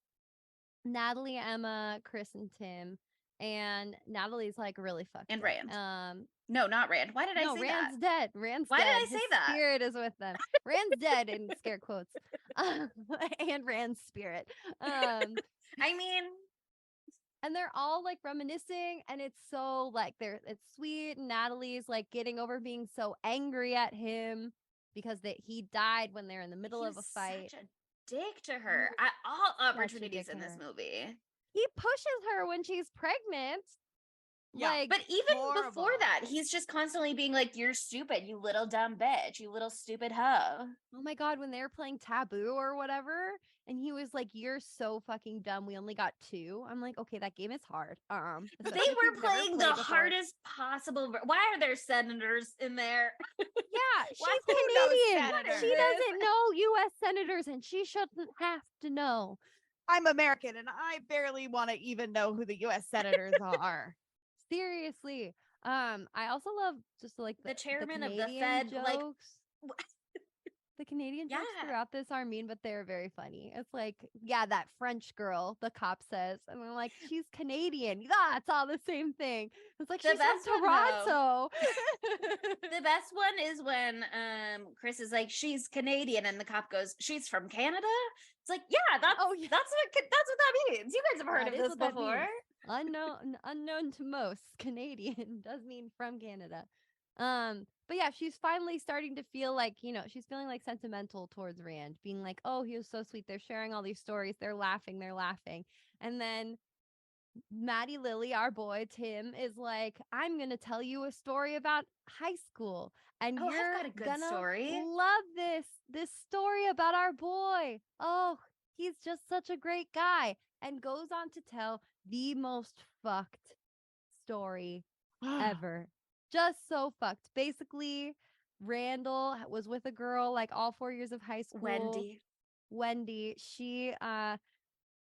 Natalie, Emma, Chris, and Tim. And Natalie's like really fucked And up. Rand. No, not Rand. Why did I say Rand's that? dead. Rand's Why dead. did I say His that? Spirit is with them. Rand's dead in scare quotes. And Rand's spirit. I mean, And they're all like reminiscing, and it's so like it's sweet. And Natalie's like getting over being so angry at him because he died when they're in the middle of a fight. Such a dick to her at all opportunities dick in to this her. movie. He pushes her when she's pregnant. Yeah, Like, But even before horrible. that, he's just constantly being like, "You're stupid, you little dumb bitch, you little stupid hoe." oh my God, when they were playing Taboo or whatever, and he was like, "You're so fucking dumb. We only got 2." I'm like, okay, that game is hard. They especially if were you've never playing the played before. hardest possible. Why are there senators in there? Yeah, Why- she's who knows Canadian. senators? She doesn't know U.S. senators, and she shouldn't have to know. I'm American, and I barely want to even know who the U.S. senators are. Seriously. I also love just like The chairman of the Canadian Fed, like, jokes. The Canadian jokes Yeah. throughout this are mean, but they're very funny. It's like, yeah, that French girl, the cop says, and I'm like, she's Canadian. Yeah, it's all the same thing. It's like The she's best from one, though. Toronto. The best one is when Chris is like, "She's Canadian," and the cop goes, "She's from Canada." It's like, yeah, that's Oh, yeah. that's what that means. You guys have heard That of is this what that before. means. Unknown to most, Canadian does mean from Canada. But yeah, she's finally starting to feel like, she's feeling like sentimental towards Rand, being like, oh, he was so sweet. They're sharing all these stories. They're laughing. And then Matty Lilly, our boy Tim, is like, I'm gonna tell you a story about high school, and Oh, I've you're got a good gonna story. love this story about our boy. Oh, he's just such a great guy, and goes on to tell the most fucked story ever. Just so fucked. Basically, Randall was with a girl like all 4 years of high school. Wendy. She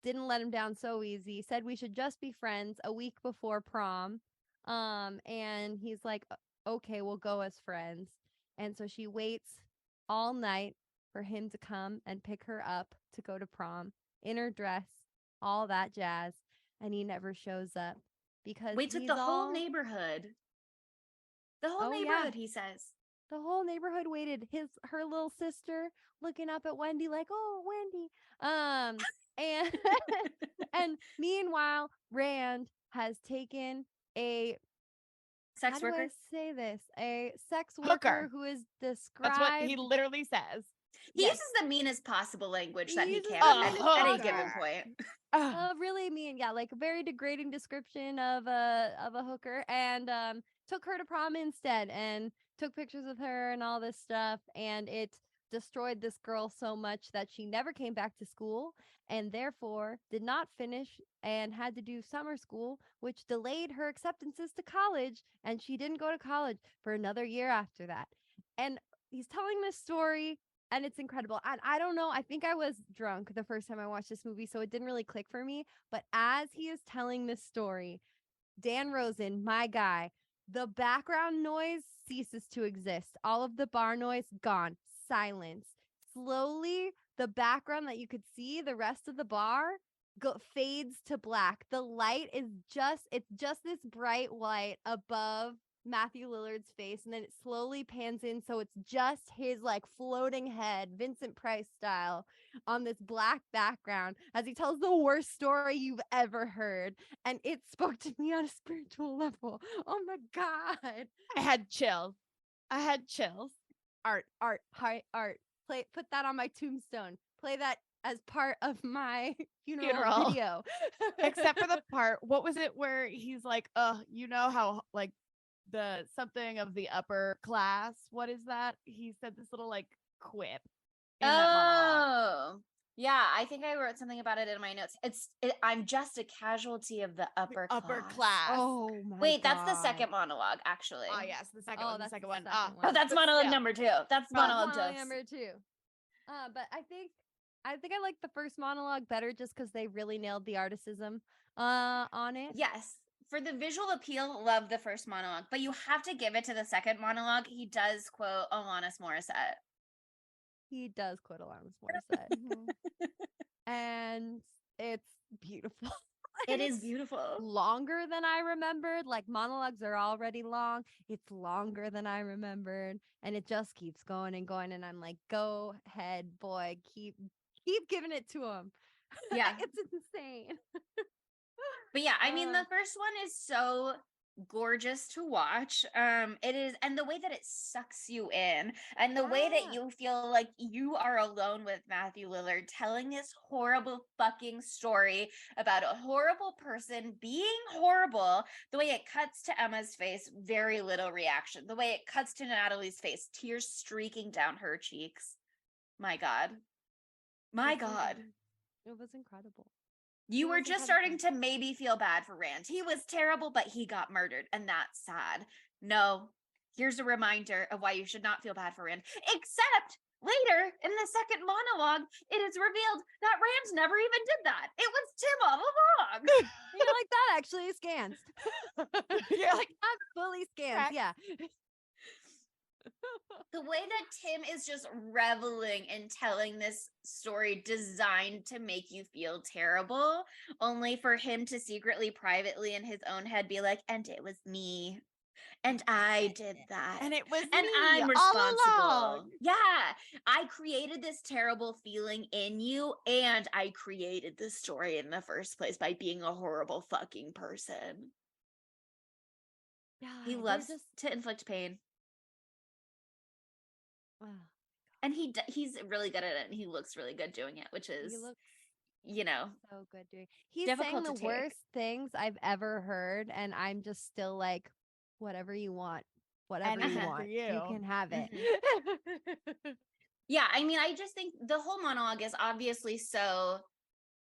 didn't let him down so easy. Said we should just be friends a week before prom. And he's like, okay, we'll go as friends. And so she waits all night for him to come and pick her up to go to prom in her dress, all that jazz. And he never shows up because Waits with the whole neighborhood. The whole neighborhood, he says. The whole neighborhood waited. Her little sister looking up at Wendy like, "Oh, Wendy." And and meanwhile, Rand has taken a Sex worker. How do I say this? A sex Hooker. worker who is described. That's what he literally says. He Yes. uses the meanest possible language that he uses can the at most any vulgar. given point. Really mean, yeah, like a very degrading description of a hooker, and took her to prom instead, and took pictures of her and all this stuff, and it destroyed this girl so much that she never came back to school, and therefore did not finish and had to do summer school, which delayed her acceptances to college, and she didn't go to college for another year after that. And he's telling this story, and it's incredible. And I don't know, I think I was drunk the first time I watched this movie, so it didn't really click for me. But as he is telling this story, Dan Rosen, my guy, the background noise ceases to exist. All of the bar noise gone. Silence. Slowly, the background that you could see, the rest of the bar, fades to black. The light is it's just this bright light above Matthew Lillard's face, and then it slowly pans in, so it's just his like floating head, Vincent Price style, on this black background as he tells the worst story you've ever heard. And it spoke to me on a spiritual level. Oh my God. I had chills. Art. Put that on my tombstone. Play that as part of my funeral video. Except for the part, what was it where he's like, you know how like the something of the upper class, what is that? He said this little like quip in that monologue. Yeah, I think I wrote something about it in my notes. I'm just a casualty of the upper class. Oh my Wait, God. that's the second monologue, actually. Oh yes, the second one. That's The second the one. second Oh, that's monologue still. number 2. That's monologue number 2. But I think I like the first monologue better just because they really nailed the articism on it. Yes. For the visual appeal, love the first monologue, but you have to give it to the second monologue. He does quote Alanis Morissette. He does quote Alanis Morissette. And it's beautiful. It is It's beautiful. longer than I remembered. Like monologues are already long. It's longer than I remembered. And it just keeps going and going. And I'm like, go ahead, boy. Keep giving it to him. Yeah. It's insane. But yeah, I mean, the first one is so gorgeous to watch. It is, and the way that it sucks you in, and the way that you feel like you are alone with Matthew Lillard telling this horrible fucking story about a horrible person being horrible. The way it cuts to Emma's face, very little reaction. The way it cuts to Natalie's face, tears streaking down her cheeks. My God. My God. It was incredible. You were just starting to maybe feel bad for Rand. He was terrible, but he got murdered, and that's sad. No, here's a reminder of why you should not feel bad for Rand. Except later in the second monologue, it is revealed that Rand never even did that. It was Tim all along. You're like, that actually scans. You're like, that fully scans. Yeah. The way that Tim is just reveling in telling this story designed to make you feel terrible, only for him to secretly, privately in his own head be like, and it was me. And I did that. and it was and me I'm all responsible. along. Yeah. I created this terrible feeling in you, and I created this story in the first place by being a horrible fucking person. Yeah. He loves to inflict pain. And he's really good at it, and he looks really good doing it, which is, so good doing. He's saying the worst things I've ever heard, and I'm just still like, whatever you want, whatever you want, you can have it. Yeah, I mean, I just think the whole monologue is obviously so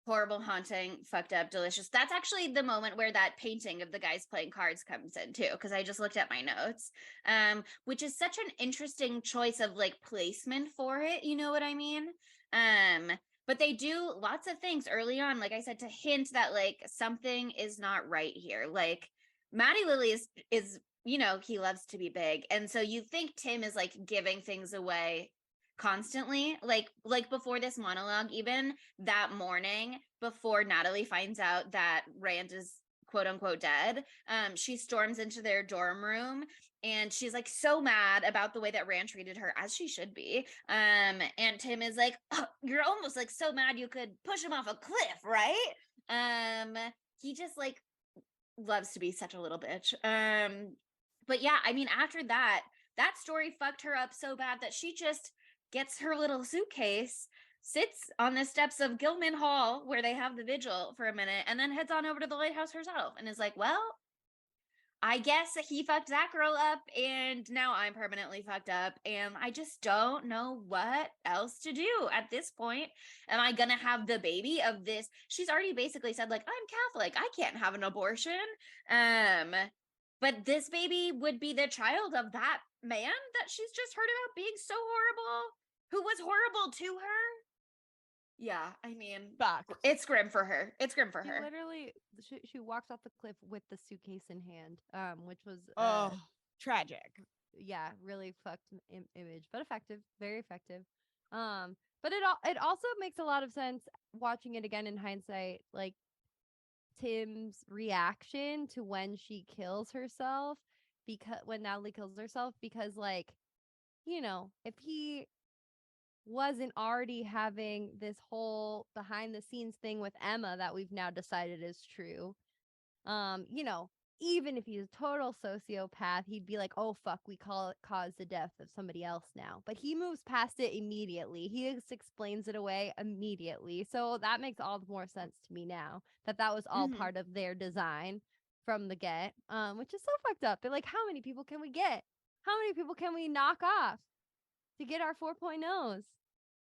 horrible, haunting, fucked up, delicious. That's actually the moment where that painting of the guys playing cards comes in too, because I just looked at my notes, which is such an interesting choice of like placement for it. You know what I mean? But they do lots of things early on, like I said, to hint that like something is not right here. Like Matty Lilly is he loves to be big, and so you think Tim is like giving things away constantly, like before this monologue, even that morning before Natalie finds out that Rand is quote unquote dead, she storms into their dorm room, and she's like so mad about the way that Rand treated her, as she should be, and Tim is like, oh, you're almost like so mad you could push him off a cliff, right? He just like loves to be such a little bitch. But yeah, I mean, after that story fucked her up so bad that she just gets her little suitcase, sits on the steps of Gilman Hall where they have the vigil for a minute, and then heads on over to the lighthouse herself and is like, well, I guess he fucked that girl up, and now I'm permanently fucked up, and I just don't know what else to do at this point. Am I gonna have the baby of this? She's already basically said, like, I'm Catholic, I can't have an abortion. But this baby would be the child of that man that she's just heard about being so horrible, who was horrible to her. Yeah, I mean, Fuck. It's grim for her. It's grim for her. Literally, she walks off the cliff with the suitcase in hand, which was tragic. Yeah, really fucked image, but effective, very effective. But it also makes a lot of sense watching it again in hindsight, like Tim's reaction to when she kills herself, because when Natalie kills herself, because like, if he wasn't already having this whole behind the scenes thing with Emma that we've now decided is true, even if he's a total sociopath, he'd be like, oh fuck, we caused the death of somebody else now. But he moves past it immediately. He just explains it away immediately. So that makes all the more sense to me now that was all part of their design from the get, which is so fucked up. But like, how many people can we get? How many people can we knock off to get our 4.0s?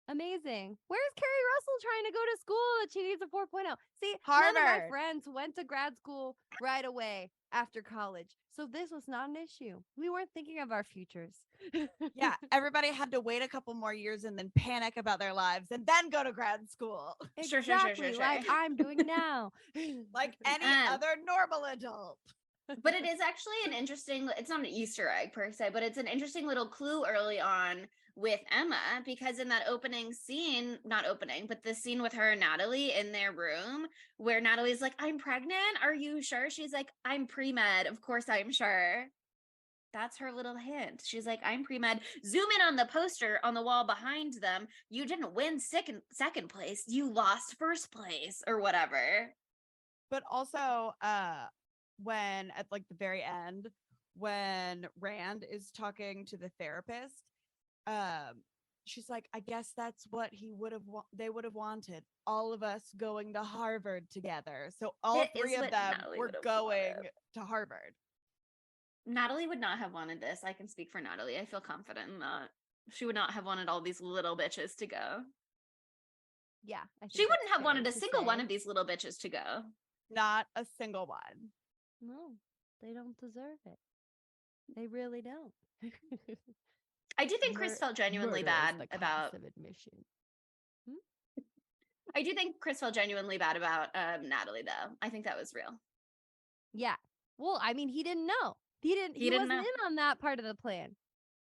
Amazing. Where's Carrie Russell trying to go to school that she needs a 4.0? See, none of my Harvard. friends went to grad school right away after college. So this was not an issue. We weren't thinking of our futures. Yeah, everybody had to wait a couple more years and then panic about their lives and then go to grad school Sure. Exactly, like I'm doing now. like any other normal adult. But it is actually an interesting, it's not an Easter egg per se, but it's an interesting little clue early on with Emma, because in that opening scene, not opening, but the scene with her and Natalie in their room where Natalie's like, I'm pregnant. Are you sure? She's like, I'm pre-med. Of course I'm sure. That's her little hint. She's like, I'm pre-med. Zoom in on the poster on the wall behind them. You didn't win second place. You lost first place or whatever. But also, when at like the very end, when Rand is talking to the therapist, she's like, I guess that's what they would have wanted, all of us going to Harvard together. So all three of them were going to Harvard. Natalie would not have wanted this. I can speak for Natalie. I feel confident in that. She would not have wanted all these little bitches to go. Yeah. I think She wouldn't that's have wanted fair a to single one say. of these little bitches to go. Not a single one. No, they don't deserve it. They really don't. I do think Chris felt genuinely bad about admission. I do think Chris felt genuinely bad about Natalie though. I think that was real. Yeah. Well, I mean, he didn't know. He wasn't in on that part of the plan.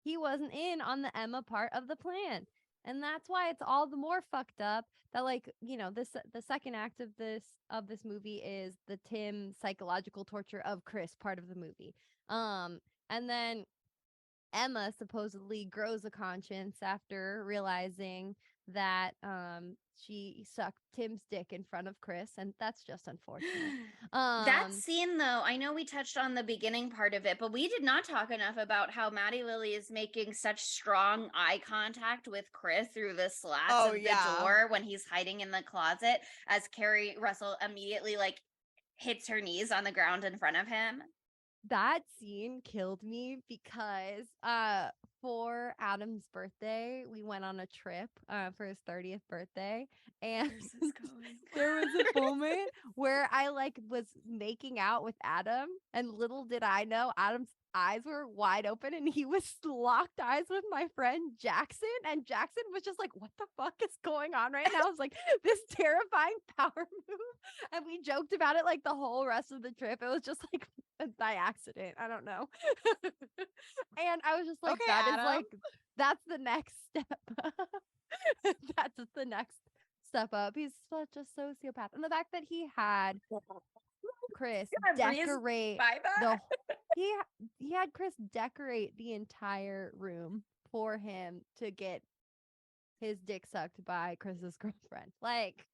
He wasn't in on the Emma part of the plan. And that's why it's all the more fucked up that, like, you know, the second act of this movie is the Tim psychological torture of Chris part of the movie. And then Emma supposedly grows a conscience after realizing that she sucked Tim's dick in front of Chris, and that's just unfortunate. That scene, though, I know we touched on the beginning part of it, but we did not talk enough about how Matty Lilly is making such strong eye contact with Chris through the slats of the door when he's hiding in the closet, as Carrie Russell immediately like hits her knees on the ground in front of him. That scene killed me because for Adam's birthday, we went on a trip for his 30th birthday, and there was a moment where I like was making out with Adam, and little did I know Adam's eyes were wide open and he was locked eyes with my friend Jackson, and Jackson was just like, what the fuck is going on right now? It was like this terrifying power move, and we joked about it like the whole rest of the trip. It was just like by accident, I don't know. And I was just like, okay, that Adam. is like, that's the next step. That's the next step up. He's such a sociopath, and the fact that he had Chris decorate he had Chris decorate the entire room for him to get his dick sucked by Chris's girlfriend. Like,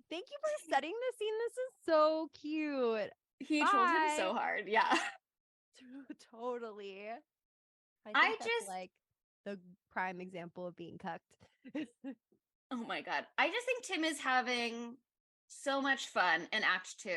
thank you for setting this scene. This is so cute. He trolled him so hard. Yeah. Totally. I think that's like the prime example of being cucked. Oh my God. I just think Tim is having so much fun in Act 2.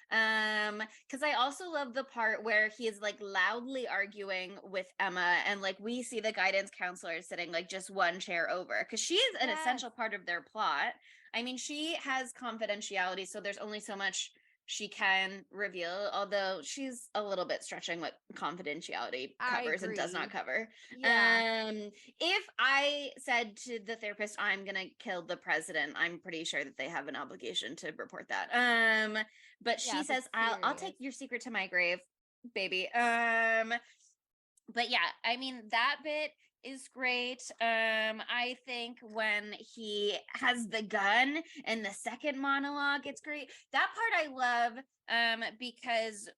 Because I also love the part where he is like loudly arguing with Emma, and like we see the guidance counselor sitting like just one chair over, because she is an essential part of their plot. I mean, she has confidentiality, so there's only so much she can reveal, although she's a little bit stretching what confidentiality covers and does not cover. Yeah. If I said to the therapist, I'm gonna kill the president, I'm pretty sure that they have an obligation to report that. But she says, I'll take your secret to my grave, baby. But yeah, I mean, that bit is great. I think when he has the gun and the second monologue, it's great. That part I love, because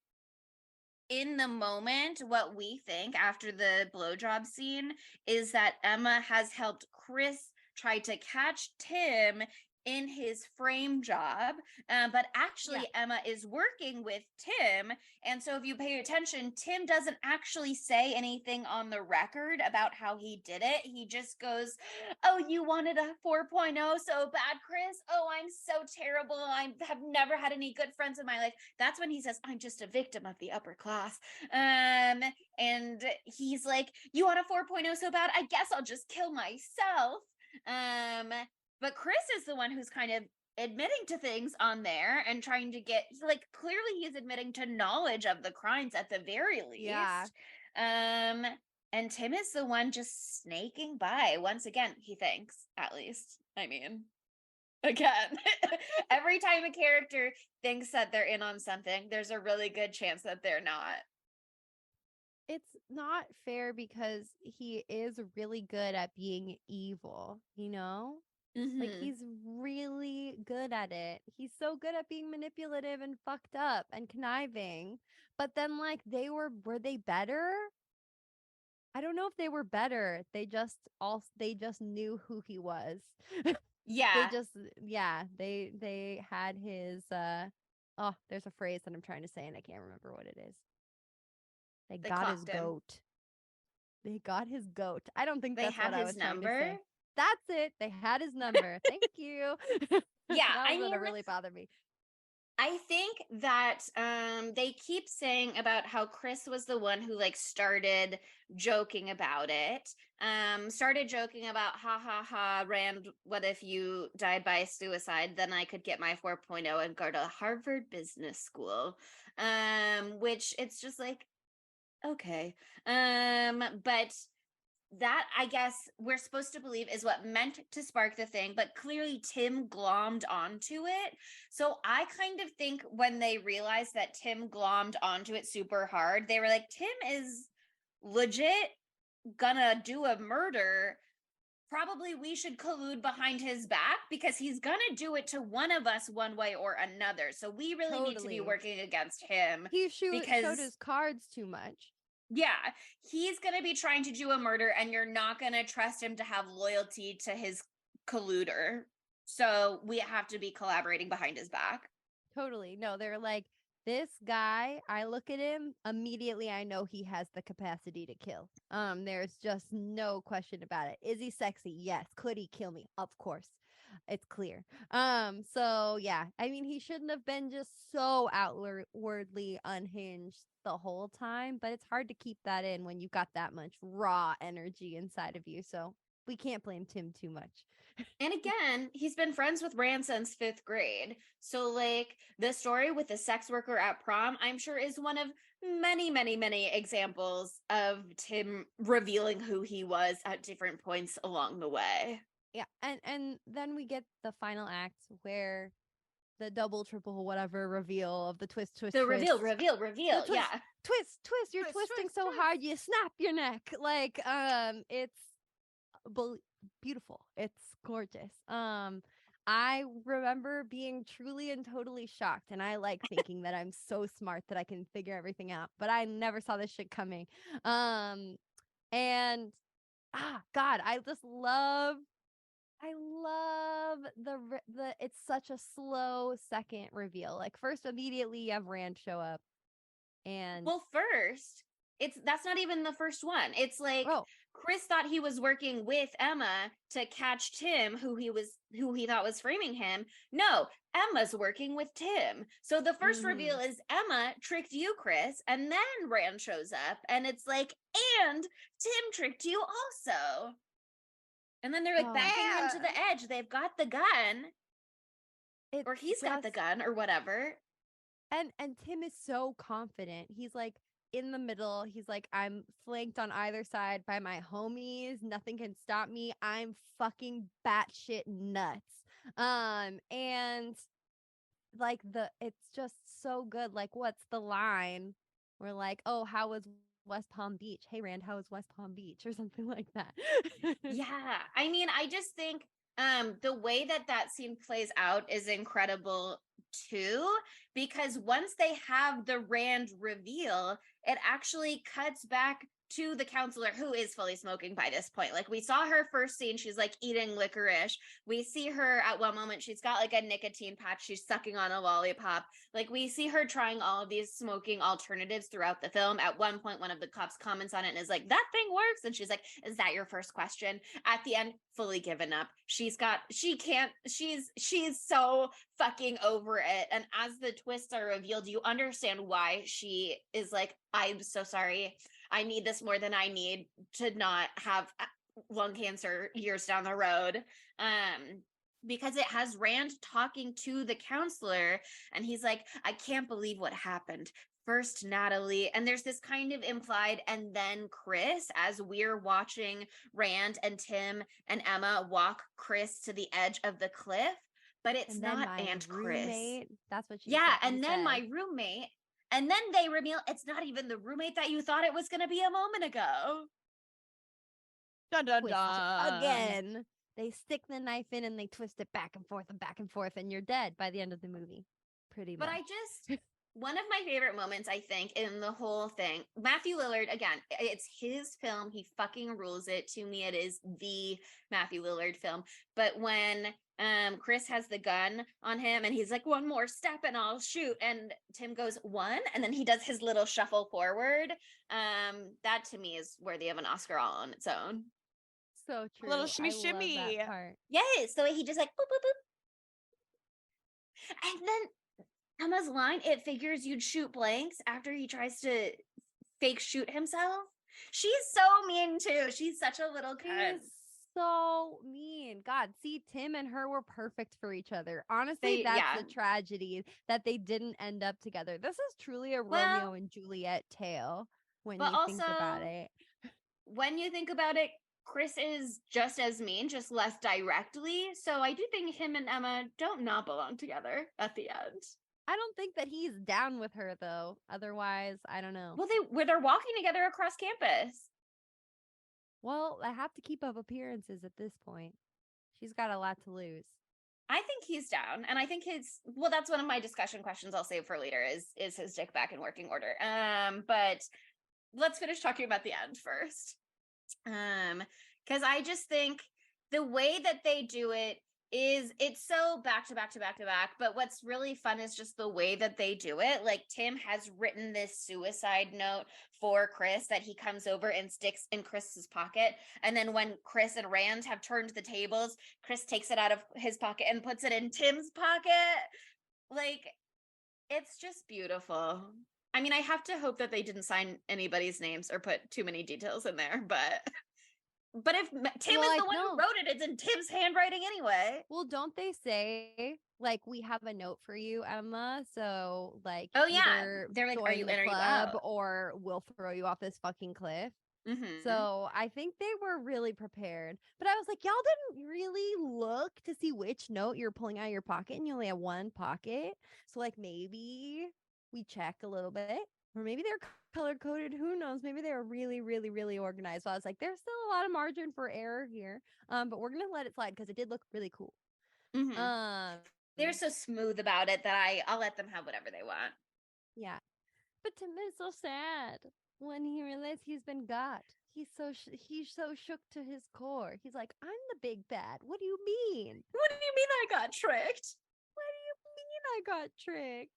in the moment, what we think after the blowjob scene is that Emma has helped Chris try to catch Tim in his frame job, but actually Emma is working with Tim. And so if you pay attention, Tim doesn't actually say anything on the record about how he did it. He just goes, oh, you wanted a 4.0 so bad, Chris? Oh, I'm so terrible. I have never had any good friends in my life. That's when he says, I'm just a victim of the upper class. And he's like, you want a 4.0 so bad? I guess I'll just kill myself. But Chris is the one who's kind of admitting to things on there and trying to get, like, clearly he's admitting to knowledge of the crimes at the very least. Yeah. And Tim is the one just snaking by once again, he thinks, at least. I mean, again, every time a character thinks that they're in on something, there's a really good chance that they're not. It's not fair because he is really good at being evil, you know? Like, Mhm. he's really good at it. He's so good at being manipulative and fucked up and conniving. But then, like, were they better? I don't know if they were better. They just knew who he was. They Yeah, just, yeah, they had his, oh, there's a phrase that I'm trying to say and I can't remember what it is. They they got his clocked him. goat. They got his goat. I don't think They that's had what I his was trying to number. say. That's it. They had his number. Thank you. Yeah, that I was mean, gonna really bother me. I think that they keep saying about how Chris was the one who like started joking about it. Started joking about ha ha ha, Rand, what if you died by suicide? Then I could get my 4.0 and go to Harvard Business School. Which it's just like, okay. But that, I guess, we're supposed to believe is what meant to spark the thing, but clearly Tim glommed onto it. So I kind of think when they realized that Tim glommed onto it super hard, they were like, Tim is legit gonna do a murder. Probably we should collude behind his back because he's gonna do it to one of us one way or another. So we really need to be Totally. working against him. He showed Because his cards too much. yeah, he's going to be trying to do a murder and you're not going to trust him to have loyalty to his colluder. So we have to be collaborating behind his back. Totally. No, they're like, this guy, I look at him, immediately I know he has the capacity to kill. There's just no question about it. Is he sexy? Yes. Could he kill me? Of course. It's clear. So yeah, I mean, he shouldn't have been just so outwardly unhinged the whole time, but it's hard to keep that in when you've got that much raw energy inside of you. So we can't blame Tim too much. And again, he's been friends with Rand since 5th grade. So, like, the story with the sex worker at prom, I'm sure is one of many, many, many examples of Tim revealing who he was at different points along the way. Yeah, and then we get the final act where the double, triple, whatever reveal of the twist. The reveal. Twist, Yeah. twist. You're Twist, twisting twist, so twist. hard you snap your neck. Like, it's beautiful. It's gorgeous. I remember being truly and totally shocked, and I like thinking that I'm so smart that I can figure everything out, but I never saw this shit coming. And God, I love the it's such a slow second reveal. Like, first immediately you have Rand show up and Well, first, that's not even the first one. It's like Chris thought he was working with Emma to catch Tim, who he thought was framing him. No, Emma's working with Tim. So the 1st reveal is Emma tricked you, Chris, and then Rand shows up, and it's like, and Tim tricked you also. And then they're like backing him to the edge. They've got the gun, or he's got the gun, or whatever. And Tim is so confident. He's like in the middle. He's like, I'm flanked on either side by my homies. Nothing can stop me. I'm fucking batshit nuts. And like it's just so good. Like, what's the line? We're like, oh, how was West Palm Beach? Hey, Rand, how was West Palm Beach? Or something like that. Yeah. I mean, I just think the way that scene plays out is incredible too, because once they have the Rand reveal, it actually cuts back to the counselor, who is fully smoking by this point. Like, we saw her first scene, she's like eating licorice. We see her at one moment, she's got like a nicotine patch, she's sucking on a lollipop. Like, we see her trying all of these smoking alternatives throughout the film. At one point, one of the cops comments on it and is like, that thing works, and she's like, is that your first question? At the end, fully given up. She's so fucking over it. And as the twists are revealed, you understand why she is like, I'm so sorry, I need this more than I need to not have lung cancer years down the road. Because it has Rand talking to the counselor, and he's like, I can't believe what happened. First Natalie, and there's this kind of implied, and then Chris, as we're watching Rand and Tim and Emma walk Chris to the edge of the cliff, but it's And then not my Aunt Chris. roommate. That's what she Yeah, said. and then my roommate, and then they reveal it's not even the roommate that you thought it was going to be a moment ago. Dun dun twist dun. again. They stick the knife in and they twist it back and forth, and you're dead by the end of the movie. Pretty much. But I just, one of my favorite moments, I think, in the whole thing, Matthew Lillard, again, it's his film. He fucking rules it. To me, it is the Matthew Lillard film. But when Chris has the gun on him and he's like, one more step and I'll shoot. And Tim goes, one. And then he does his little shuffle forward. That to me is worthy of an Oscar all on its own. So true. A little shimmy I love shimmy. that part. Yes, the way he just like boop boop boop. And then Emma's line, it figures you'd shoot blanks after he tries to fake shoot himself. She's so mean too. She's such a little cunt. She's so mean. God, see, Tim and her were perfect for each other. Honestly, that's the tragedy that they didn't end up together. This is truly a Romeo and Juliet tale when you think about it. When you think about it, Chris is just as mean, just less directly. So I do think him and Emma don't not belong together at the end. I don't think that he's down with her though. Otherwise, I don't know. Well, they're walking together across campus. Well, I have to keep up appearances at this point. She's got a lot to lose. I think he's down, and I think that's one of my discussion questions I'll save for later is his dick back in working order. But let's finish talking about the end first. Because I just think the way that they do it is it's so back to back to back to back. But what's really fun is just the way that they do it. Like Tim has written this suicide note for Chris that he comes over and sticks in Chris's pocket. And then when Chris and Rand have turned the tables, Chris takes it out of his pocket and puts it in Tim's pocket. Like, it's just beautiful. I mean, I have to hope that they didn't sign anybody's names or put too many details in there, but if Tim is the one who wrote it, it's in Tim's handwriting anyway. Well, don't they say, like, we have a note for you, Emma? So, like, oh yeah, they're like, are you in or you out? Or we'll throw you off this fucking cliff. Mm-hmm. So I think they were really prepared. But I was like, y'all didn't really look to see which note you're pulling out of your pocket, and you only have one pocket. So, like, maybe we check a little bit, or maybe they're color coded. Who knows? Maybe they're really, really, really organized. So I was like, there's still a lot of margin for error here. But we're gonna let it slide because it did look really cool. Mm-hmm. They're so smooth about it that I'll let them have whatever they want. Yeah, but Tim is so sad when he realized he's been got. He's so shook to his core. He's like, I'm the big bad. What do you mean? What do you mean I got tricked? What do you mean I got tricked?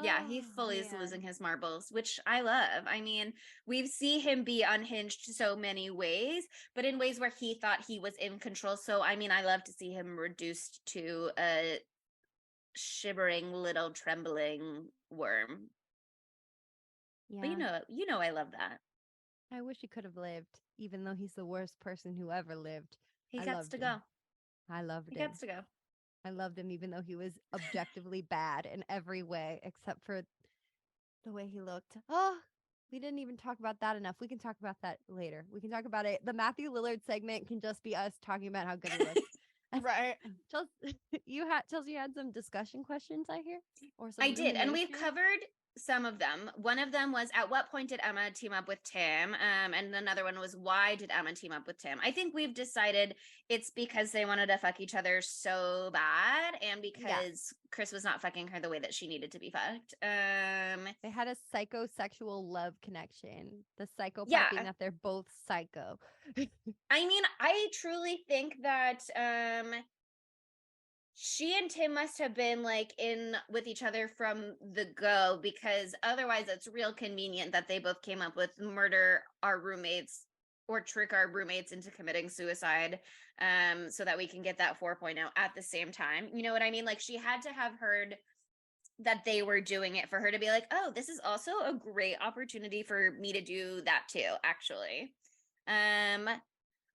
Yeah, he fully is losing his marbles, which I love. I mean, we see him be unhinged so many ways, but in ways where he thought he was in control. So, I mean, I love to see him reduced to a shivering little trembling worm. Yeah. But you know, I love that. I wish he could have lived, even though he's the worst person who ever lived. He gets to go. I loved him. He gets to go. I loved him, even though he was objectively bad in every way, except for the way he looked. Oh, we didn't even talk about that enough. We can talk about that later. We can talk about it. The Matthew Lillard segment can just be us talking about how good he looks. Right. Chelsea, you had some discussion questions, I hear? Or some I did, and we've covered some of them. One of them was, at what point did Emma team up with Tim? And another one was, why did Emma team up with Tim? I think we've decided it's because they wanted to fuck each other so bad, and because Chris was not fucking her the way that she needed to be fucked. They had a psychosexual love connection. The psycho part being that they're both psycho. I mean, I truly think that she and Tim must have been like in with each other from the go, because otherwise it's real convenient that they both came up with murder our roommates or trick our roommates into committing suicide, so that we can get that 4.0 at the same time. You know what I mean? Like, she had to have heard that they were doing it for her to be like, oh, this is also a great opportunity for me to do that too, actually.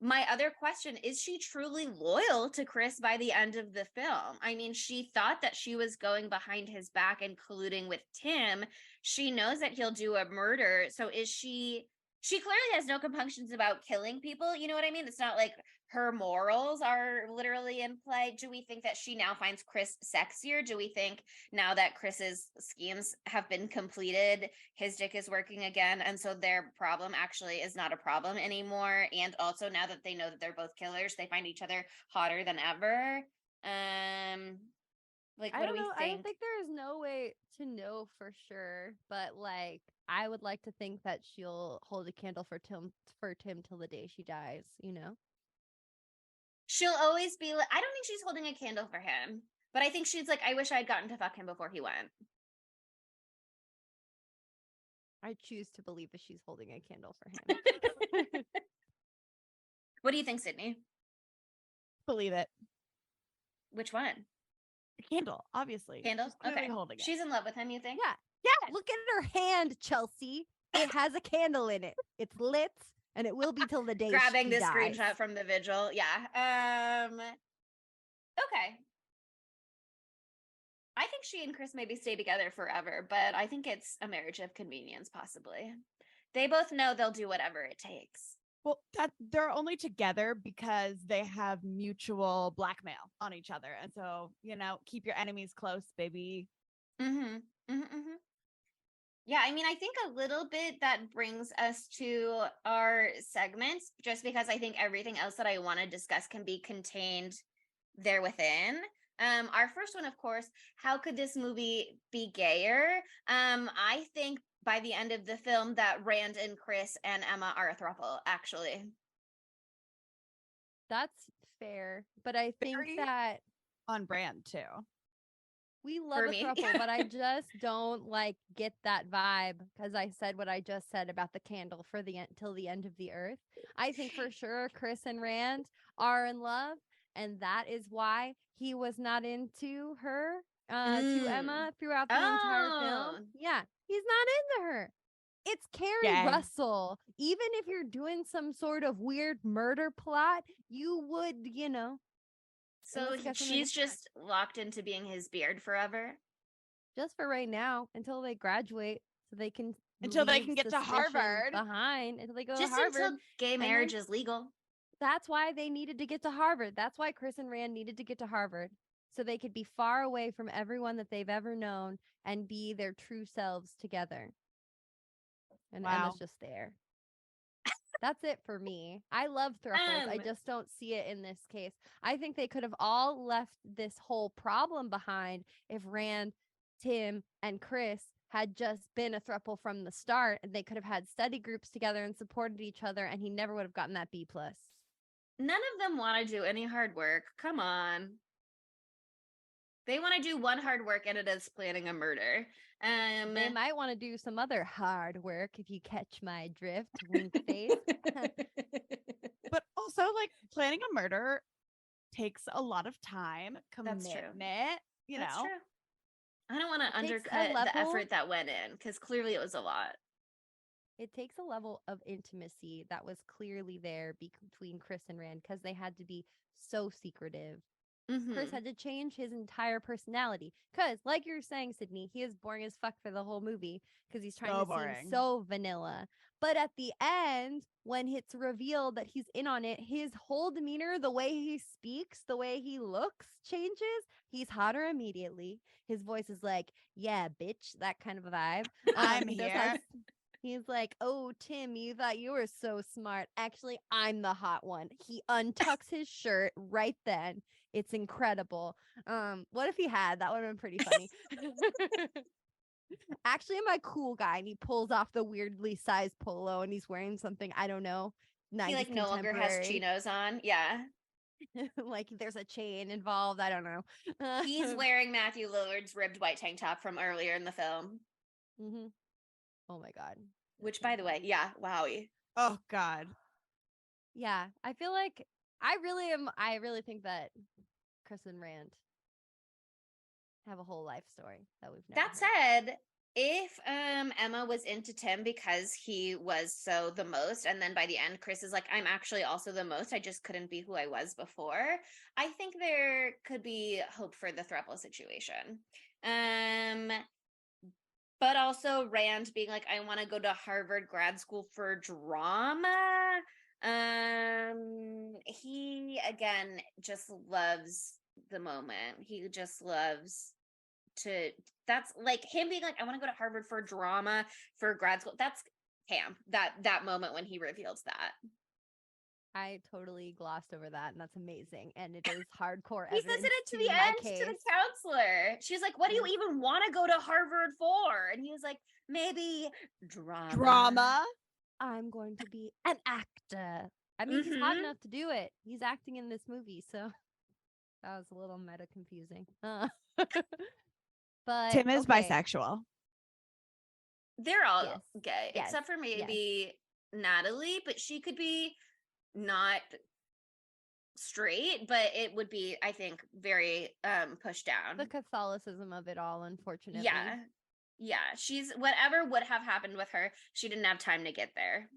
my other question is, she truly loyal to Chris by the end of the film? I mean, she thought that she was going behind his back and colluding with Tim. She knows that he'll do a murder. So is she clearly has no compunctions about killing people. You know what I mean? It's not like her morals are literally in play. Do we think that she now finds Chris sexier? Do we think now that Chris's schemes have been completed, his dick is working again, and so their problem actually is not a problem anymore? And also now that they know that they're both killers, they find each other hotter than ever. Like, I what do don't we know. I think? think there is no way to know for sure, but like I would like to think that she'll hold a candle for Tim till the day she dies, you know? She'll always be like, I don't think she's holding a candle for him, but I think she's like, I wish I'd gotten to fuck him before he went. I choose to believe that she's holding a candle for him. What do you think, Sydney? Believe it. Which one? The candle, obviously. Candle? She's clearly Okay. holding it. She's in love with him, you think? Yeah. Yes. Look at her hand, Chelsea. It has a candle in it. It's lit and it will be till the day Grabbing she this dies. screenshot from the vigil. Yeah. Okay. I think she and Chris maybe stay together forever, but I think it's a marriage of convenience, possibly. They both know they'll do whatever it takes. Well, that they're only together because they have mutual blackmail on each other. And so, keep your enemies close, baby. Yeah, I mean, I think a little bit that brings us to our segments, just because I think everything else that I want to discuss can be contained there within. Our first one, of course, how could this movie be gayer? I think by the end of the film that Rand and Chris and Emma are a throuple, actually. That's fair, but I think Very that on brand too. we love For a me. throuple, but I just don't like get that vibe because I said what I just said about the candle for the till the end of the earth. I think for sure Chris and Rand are in love, and that is why he was not into her, to Emma throughout the entire film. Yeah, he's not into her. It's Carrie Yay. Russell. Even if you're doing some sort of weird murder plot, you would, So let's get something she's different. just locked into being his beard forever. Just for right now, until they graduate, so they can get to suspicion Harvard. behind until they go Just to Harvard. until gay marriage is legal. That's why they needed to get to Harvard. That's why Chris and Rand needed to get to Harvard, so they could be far away from everyone that they've ever known and be their true selves together. And Wow. Emma's just there. That's it for me. I love throuples. I Um, just don't see it in this case. I think they could have all left this whole problem behind if Rand, Tim, and Chris had just been a throuple from the start, and they could have had study groups together and supported each other, and he never would have gotten that B+. None of them want to do any hard work. Come on. They want to do one hard work, and it is planning a murder. They might want to do some other hard work if you catch my drift. Wink face. But also, like, planning a murder takes a lot of time, That's true. commitment, That's true. I don't want to It takes a undercut the level- effort that went in, because clearly it was a lot. It takes a level of intimacy that was clearly there between Chris and Rand because they had to be so secretive. Chris had to change his entire personality because, like you're saying, Sydney, he is boring as fuck for the whole movie because he's trying So to boring. seem so vanilla. But at the end, when it's revealed that he's in on it, his whole demeanor, the way he speaks, the way he looks changes. He's hotter immediately. His voice is like, yeah, bitch, that kind of a vibe. I'm he does here. have- He's like, oh, Tim, you thought you were so smart. Actually, I'm the hot one. He untucks his shirt right then. It's incredible. What if he had? That would have been pretty funny. Actually, I'm a cool guy, and he pulls off the weirdly sized polo, and he's wearing something, I don't know, 90s He like no longer has contemporary. chinos on. Yeah. Like there's a chain involved. I don't know. He's wearing Matthew Lillard's ribbed white tank top from earlier in the film. Mhm. Oh my god. Which, by the way, yeah, wowie. Oh God. Yeah, I feel like I really think that Chris and Rand have a whole life story that we've never That heard. said, if Emma was into Tim because he was so the most, and then by the end Chris is like, I'm actually also the most, I just couldn't be who I was before, I think there could be hope for the throuple situation. But also Rand being like, I want to go to Harvard grad school for drama. He again just loves the moment. He just loves to, that's like him being like, I want to go to Harvard for drama for grad school. That's camp. That moment when he reveals that. I totally glossed over that, and that's amazing. And it is hardcore He says evidence it to the my end case. to the counselor. She's like, what do you even want to go to Harvard for? And he was like, maybe drama. I'm going to be an actor. I mean, he's hot enough to do it. He's acting in this movie, so that was a little meta confusing. But Tim is okay. bisexual. They're all Yes. gay, Yes. except for maybe Natalie, but she could be not straight, but it would be, I think, very pushed down. The Catholicism of it all, unfortunately. Yeah, she's, whatever would have happened with her, she didn't have time to get there.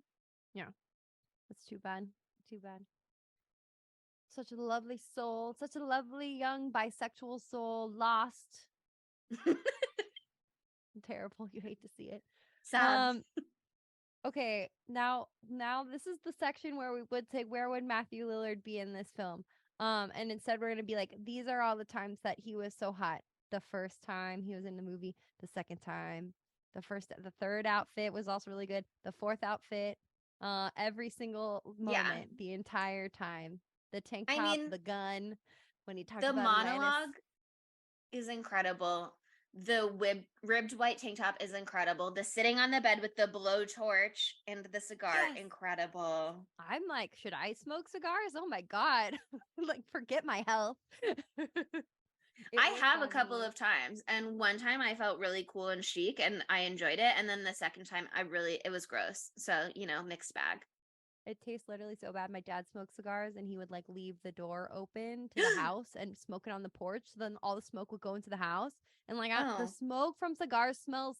Yeah, that's too bad. Such a lovely soul, such a lovely young bisexual soul, lost. Terrible. You hate to see it. Sad. Okay, now this is the section where we would say, where would Matthew Lillard be in this film? And instead we're gonna be like, these are all the times that he was so hot. The first time he was in the movie, the second time, the third outfit was also really good. The fourth outfit, every single moment, the entire time. The tank top, the gun, when he talked the about monologue is incredible. The ribbed white tank top is incredible. The sitting on the bed with the blowtorch and the cigar, incredible. I'm like, should I smoke cigars? Oh my God. Like, forget my health. I have a couple of times, and one time I felt really cool and chic and I enjoyed it. And then the second time it was gross. So, mixed bag. It tastes literally so bad. My dad smoked cigars, and he would like leave the door open to the house and smoke it on the porch. So then all the smoke would go into the house. And like the smoke from cigars smells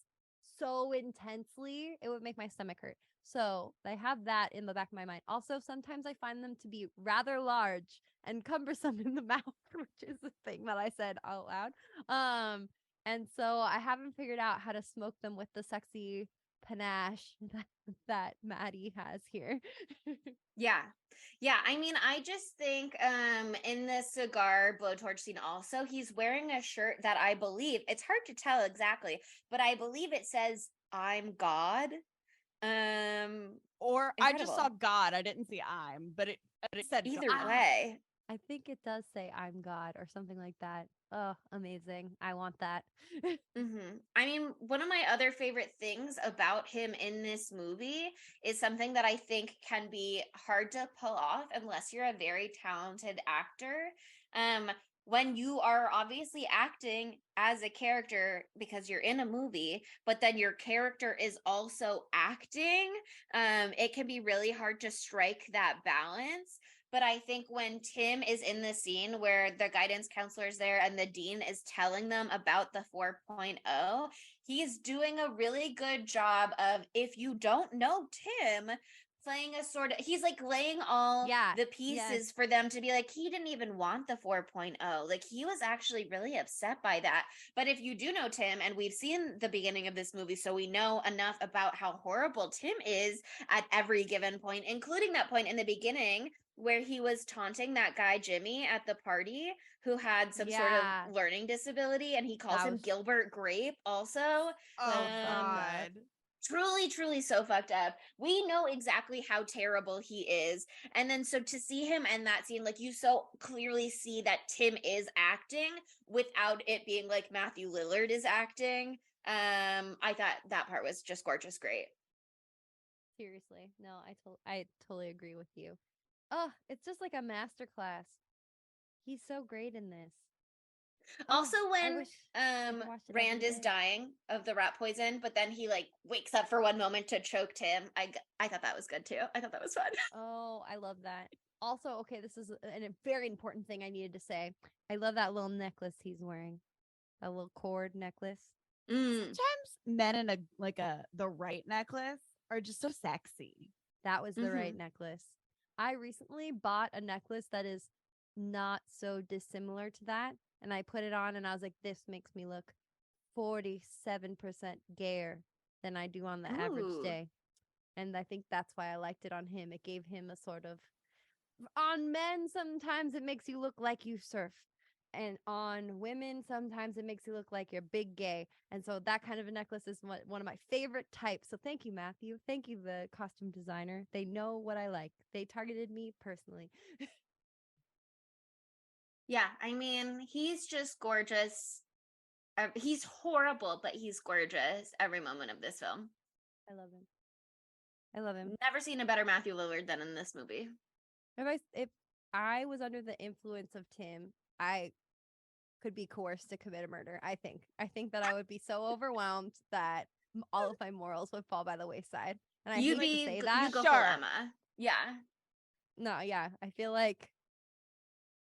so intensely, it would make my stomach hurt. So I have that in the back of my mind. Also, sometimes I find them to be rather large and cumbersome in the mouth, which is the thing that I said out loud. And so I haven't figured out how to smoke them with the sexy panache that Matty has here. Yeah. I mean, I just think in the cigar blowtorch scene also, he's wearing a shirt that I believe, it's hard to tell exactly, but I believe it says, I'm God. Or incredible. I just saw God. I didn't see I'm, but it said either God. way. I think it does say I'm God or something like that. Oh, amazing. I want that. I mean, one of my other favorite things about him in this movie is something that I think can be hard to pull off unless you're a very talented actor. When you are obviously acting as a character because you're in a movie, but then your character is also acting, it can be really hard to strike that balance. But I think when Tim is in the scene where the guidance counselor is there and the dean is telling them about the 4.0, he's doing a really good job of, if you don't know Tim, playing a sort of, he's like laying all the pieces for them to be like, he didn't even want the 4.0. Like, he was actually really upset by that. But if you do know Tim, and we've seen the beginning of this movie, so we know enough about how horrible Tim is at every given point, including that point in the beginning where he was taunting that guy Jimmy at the party who had some sort of learning disability, and he calls him Gilbert Grape also. Oh God. Truly so fucked up. We know exactly how terrible he is. And then so to see him in that scene, like, you so clearly see that Tim is acting without it being like Matthew Lillard is acting. I thought that part was just gorgeous, great. Seriously. No, I totally agree with you. Oh, it's just like a masterclass. He's so great in this. Also, when Rand is dying of the rat poison, but then he like wakes up for one moment to choke Tim. I thought that was good too. I thought that was fun. Oh, I love that. Also, okay, this is a very important thing I needed to say. I love that little necklace he's wearing. A little cord necklace. Sometimes men in the right necklace are just so sexy. That was the right necklace. I recently bought a necklace that is not so dissimilar to that, and I put it on and I was like, this makes me look 47% gayer than I do on the average day. And I think that's why I liked it on him. It gave him a sort of, on men, sometimes it makes you look like you surf. And on women, sometimes it makes you look like you're big gay. And so that kind of a necklace is one of my favorite types. So thank you, Matthew. Thank you, the costume designer. They know what I like. They targeted me personally. Yeah, I mean, he's just gorgeous. He's horrible, but he's gorgeous every moment of this film. I love him. I love him. Never seen a better Matthew Lillard than in this movie. If I was under the influence of Tim, I could be coerced to commit a murder. I think that I would be so overwhelmed that all of my morals would fall by the wayside. And I hate to say that. You go full Emma. Yeah. No, yeah. I feel like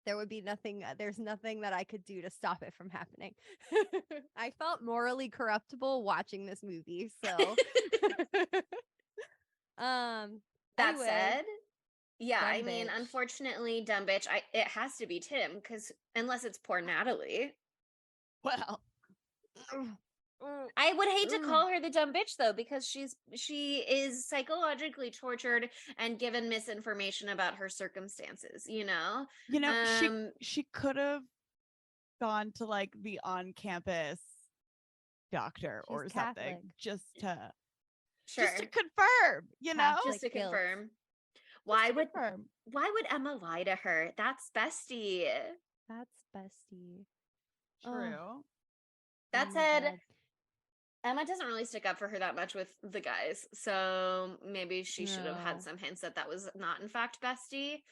there would be nothing. There's nothing that I could do to stop it from happening. I felt morally corruptible watching this movie. So, that anyway, said, yeah, I mean, bitch. Unfortunately, dumb bitch, it has to be Tim, because unless it's poor Natalie. Well, I would hate to call her the dumb bitch though, because she is psychologically tortured and given misinformation about her circumstances, you know? she could have gone to like the on-campus doctor or Catholic. something just to Sure. confirm, you know? Just to guilt. confirm. Why would Emma lie to her? That's bestie. That's bestie. True. That said, Emma doesn't really stick up for her that much with the guys, so maybe she should have had some hints that was not in fact bestie.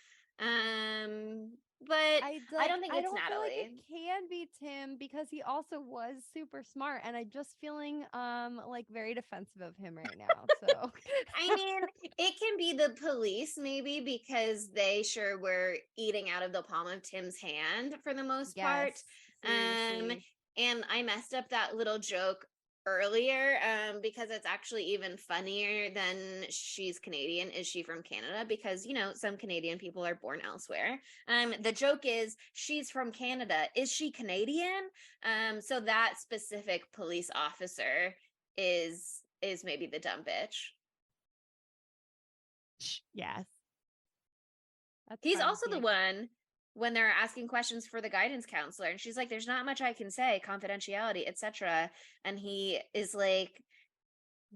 But I don't think it's Natalie. Feel like it can be Tim because he also was super smart, and I'm just feeling like very defensive of him right now. So I mean, it can be the police maybe, because they sure were eating out of the palm of Tim's hand for the most part. Seriously. And I messed up that little joke earlier because it's actually even funnier than she's Canadian. Is she from Canada? Because, you know, some Canadian people are born elsewhere. The joke is she's from Canada. Is she Canadian? So that specific police officer is maybe the dumb bitch. Yes. He's also the one when they're asking questions for the guidance counselor, and she's like, there's not much I can say, confidentiality, etc. And he is like,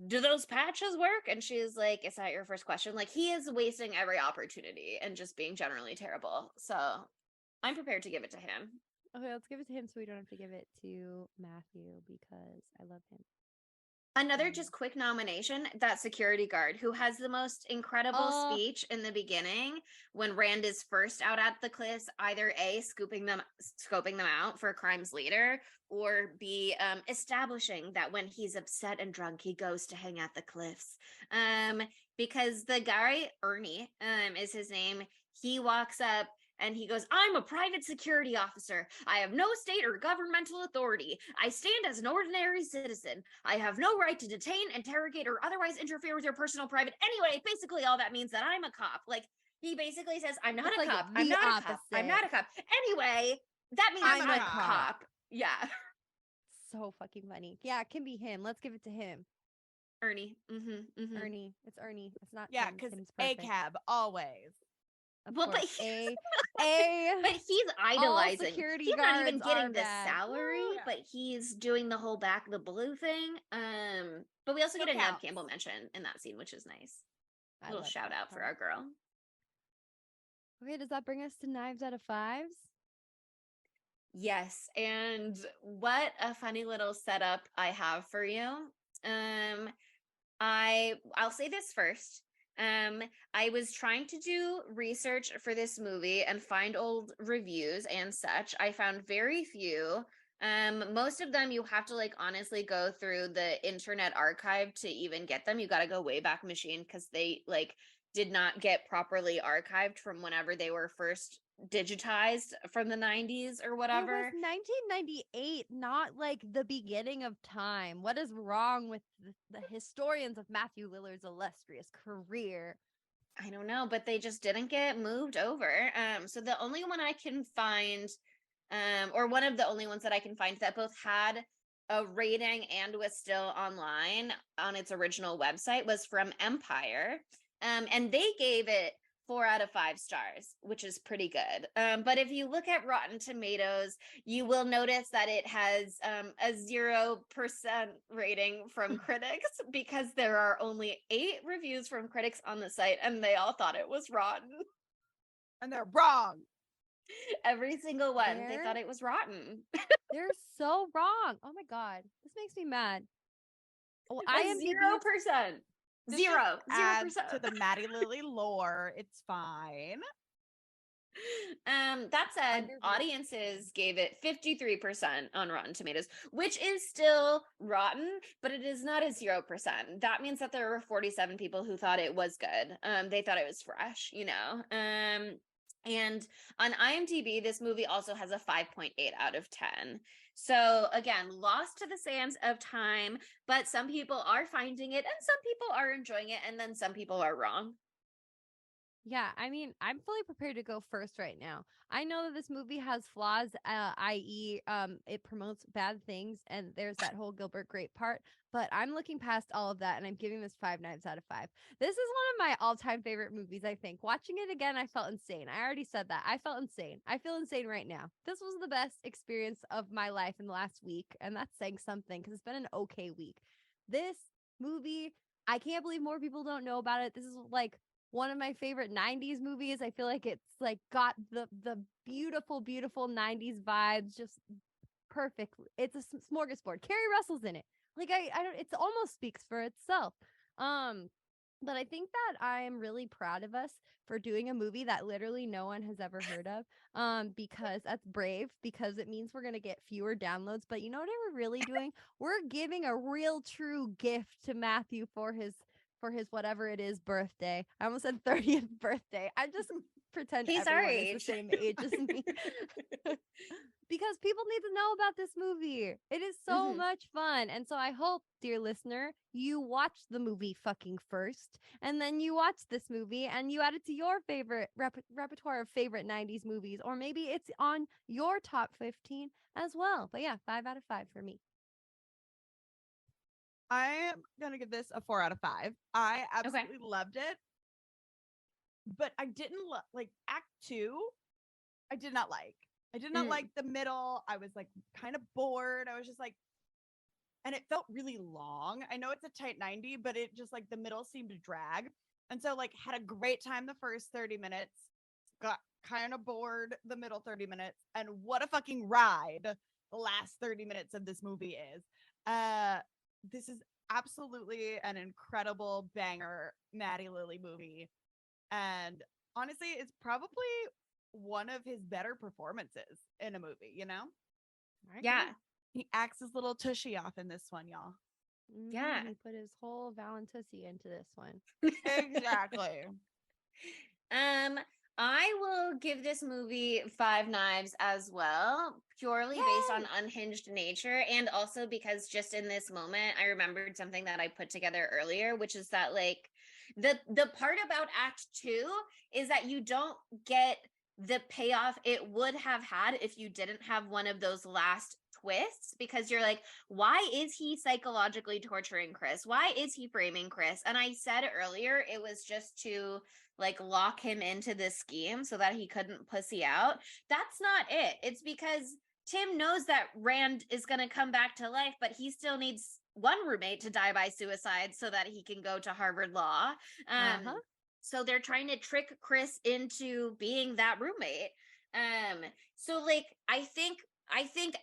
do those patches work? And she's like, is that your first question? Like, he is wasting every opportunity and just being generally terrible. So I'm prepared to give it to him. Okay, let's give it to him so we don't have to give it to Matthew because I love him. Another just quick nomination, that security guard who has the most incredible speech in the beginning when Rand is first out at the cliffs, either A, scoping them out for crimes later, or B, establishing that when he's upset and drunk, he goes to hang at the cliffs. Because the guy, Ernie, is his name, he walks up and he goes, I'm a private security officer. I have no state or governmental authority. I stand as an ordinary citizen. I have no right to detain, interrogate, or otherwise interfere with your personal private. Anyway, basically all that means that I'm a cop. Like, he basically says, I'm not a cop. I'm not a cop. I'm not a cop. Anyway, that means I'm a cop. Yeah. So fucking funny. Yeah, it can be him. Let's give it to him. Ernie. Ernie. It's Ernie. It's not Yeah, because ACAB always. But he's idolizing. He's not even getting the salary, but he's doing the whole back the blue thing. But we also get a Nev Campbell mention in that scene, which is nice. A little shout out for our girl. Okay, does that bring us to knives out of fives? Yes, and what a funny little setup I have for you. I'll say this first. I was trying to do research for this movie and find old reviews and such. I found very few. Most of them you have to like honestly go through the internet archive to even get them. You got to go way back machine because they like did not get properly archived from whenever they were first digitized from the 90s or whatever. It was 1998, not like the beginning of time. What is wrong with the historians of Matthew Lillard's illustrious career? I don't know, but they just didn't get moved over. So the only one I can find, or one of the only ones that I can find that both had a rating and was still online on its original website was from Empire. And they gave it 4 out of 5 stars, which is pretty good. But if you look at Rotten Tomatoes, you will notice that it has a 0% rating from critics because there are only 8 reviews from critics on the site and they all thought it was rotten. And they're wrong. Every single one. They thought it was rotten. They're so wrong. Oh my God. This makes me mad. Oh, IMDb 0%. This 0%. adds to the Matty Lilly lore. It's fine. That said, audiences gave it 53% on Rotten Tomatoes, which is still rotten, but it is not a 0%. That means that there were 47 people who thought it was good. They thought it was fresh, you know. And on IMDb, this movie also has a 5.8 out of 10. So again, lost to the sands of time, but some people are finding it and some people are enjoying it, and then some people are wrong. Yeah, I mean, I'm fully prepared to go first right now. I know that this movie has flaws, i.e., it promotes bad things, and there's that whole Gilbert Grape part. But I'm looking past all of that, and I'm giving this 5 knives out of 5. This is one of my all-time favorite movies, I think. Watching it again, I felt insane. I already said that. I felt insane. I feel insane right now. This was the best experience of my life in the last week, and that's saying something, because it's been an okay week. This movie, I can't believe more people don't know about it. This is like one of my favorite 90s movies. I feel like it's like got the beautiful 90s vibes just perfect. It's a smorgasbord. Carrie Russell's in it. Like I don't, it almost speaks for itself. But I think that I'm really proud of us for doing a movie that literally no one has ever heard of. Because that's brave, because it means we're gonna get fewer downloads. But you know what we're really doing? We're giving a real true gift to Matthew for his whatever it is birthday. I almost said 30th birthday. I just pretend He's everyone our is age. the same age as me. Because people need to know about this movie. It is so much fun. And so I hope, dear listener, you watch the movie fucking first, and then you watch this movie and you add it to your favorite repertoire of favorite 90s movies, or maybe it's on your top 15 as well. But yeah, 5 out of 5 for me. I am going to give this a 4 out of 5. I absolutely loved it. But I didn't like Act 2. I did not like. I did not like the middle. I was like kind of bored. I was just like, and it felt really long. I know it's a tight 90, but it just like the middle seemed to drag. And so like had a great time the first 30 minutes, got kind of bored the middle 30 minutes. And what a fucking ride the last 30 minutes of this movie is. This is absolutely an incredible banger Matty Lilly movie. And honestly, it's probably one of his better performances in a movie, you know? Yeah. He acts his little tushy off in this one, y'all. Yeah. He put his whole Valentussi into this one. Exactly. I will give this movie 5 knives as well, purely based on unhinged nature, and also because just in this moment I remembered something that I put together earlier, which is that like the part about Act 2 is that you don't get the payoff it would have had if you didn't have one of those last twists, because you're like, why is he psychologically torturing Chris? Why is he framing Chris? And I said earlier it was just to like lock him into this scheme so that he couldn't pussy out. That's not it. It's because Tim knows that Rand is going to come back to life, but he still needs one roommate to die by suicide so that he can go to Harvard Law. So they're trying to trick Chris into being that roommate. So like I think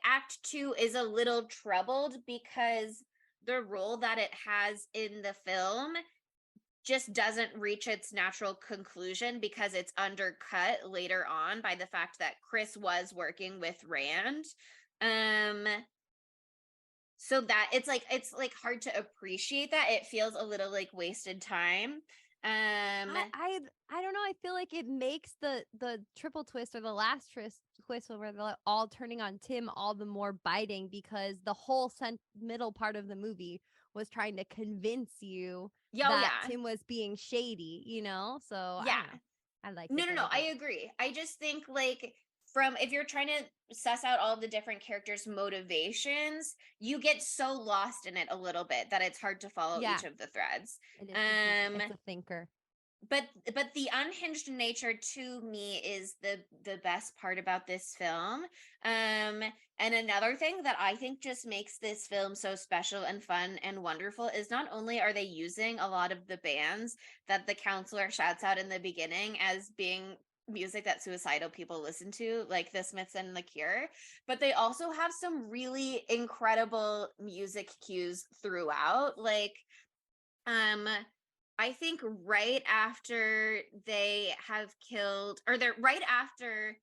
Act 2 is a little troubled because the role that it has in the film just doesn't reach its natural conclusion because it's undercut later on by the fact that Chris was working with Rand. So that it's like hard to appreciate that. It feels a little like wasted time. I don't know. I feel like it makes the triple twist or the last twist where they're all turning on Tim all the more biting because the whole middle part of the movie was trying to convince you that Tim was being shady, you know? So I don't know. I like it. No, I agree. I just think like if you're trying to suss out all of the different characters' motivations, you get so lost in it a little bit that it's hard to follow each of the threads. It's a thinker. But the unhinged nature to me is the best part about this film. And another thing that I think just makes this film so special and fun and wonderful is not only are they using a lot of the bands that the counselor shouts out in the beginning as being music that suicidal people listen to, like the Smiths and the Cure, but they also have some really incredible music cues throughout. Like, I think right after they have killed, or they're right after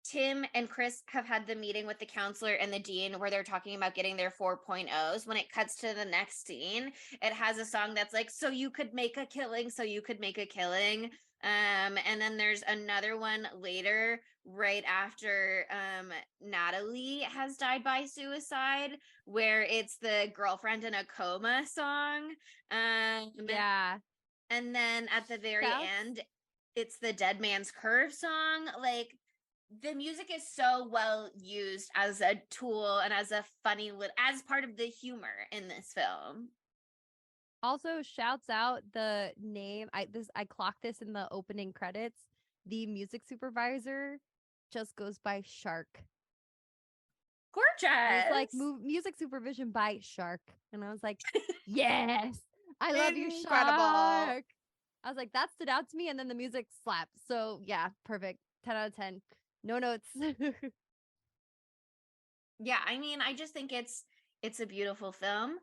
Tim and Chris have had the meeting with the counselor and the dean where they're talking about getting their 4.0s. When it cuts to the next scene, it has a song that's like, so you could make a killing, so you could make a killing. And then there's another one later, right after Natalie has died by suicide, where it's the girlfriend in a coma song. Yeah. And then at the very end, it's the Dead Man's Curve song. Like, the music is so well used as a tool and as a funny as part of the humor in this film. Also, shouts out the name. I clocked this in the opening credits. The music supervisor just goes by Shark. Gorgeous. It's like music supervision by Shark, and I was like, yes, I love you, Shark. I was like, that stood out to me, and then the music slapped. So yeah, perfect. 10 out of 10. No notes. Yeah, I mean, I just think it's a beautiful film.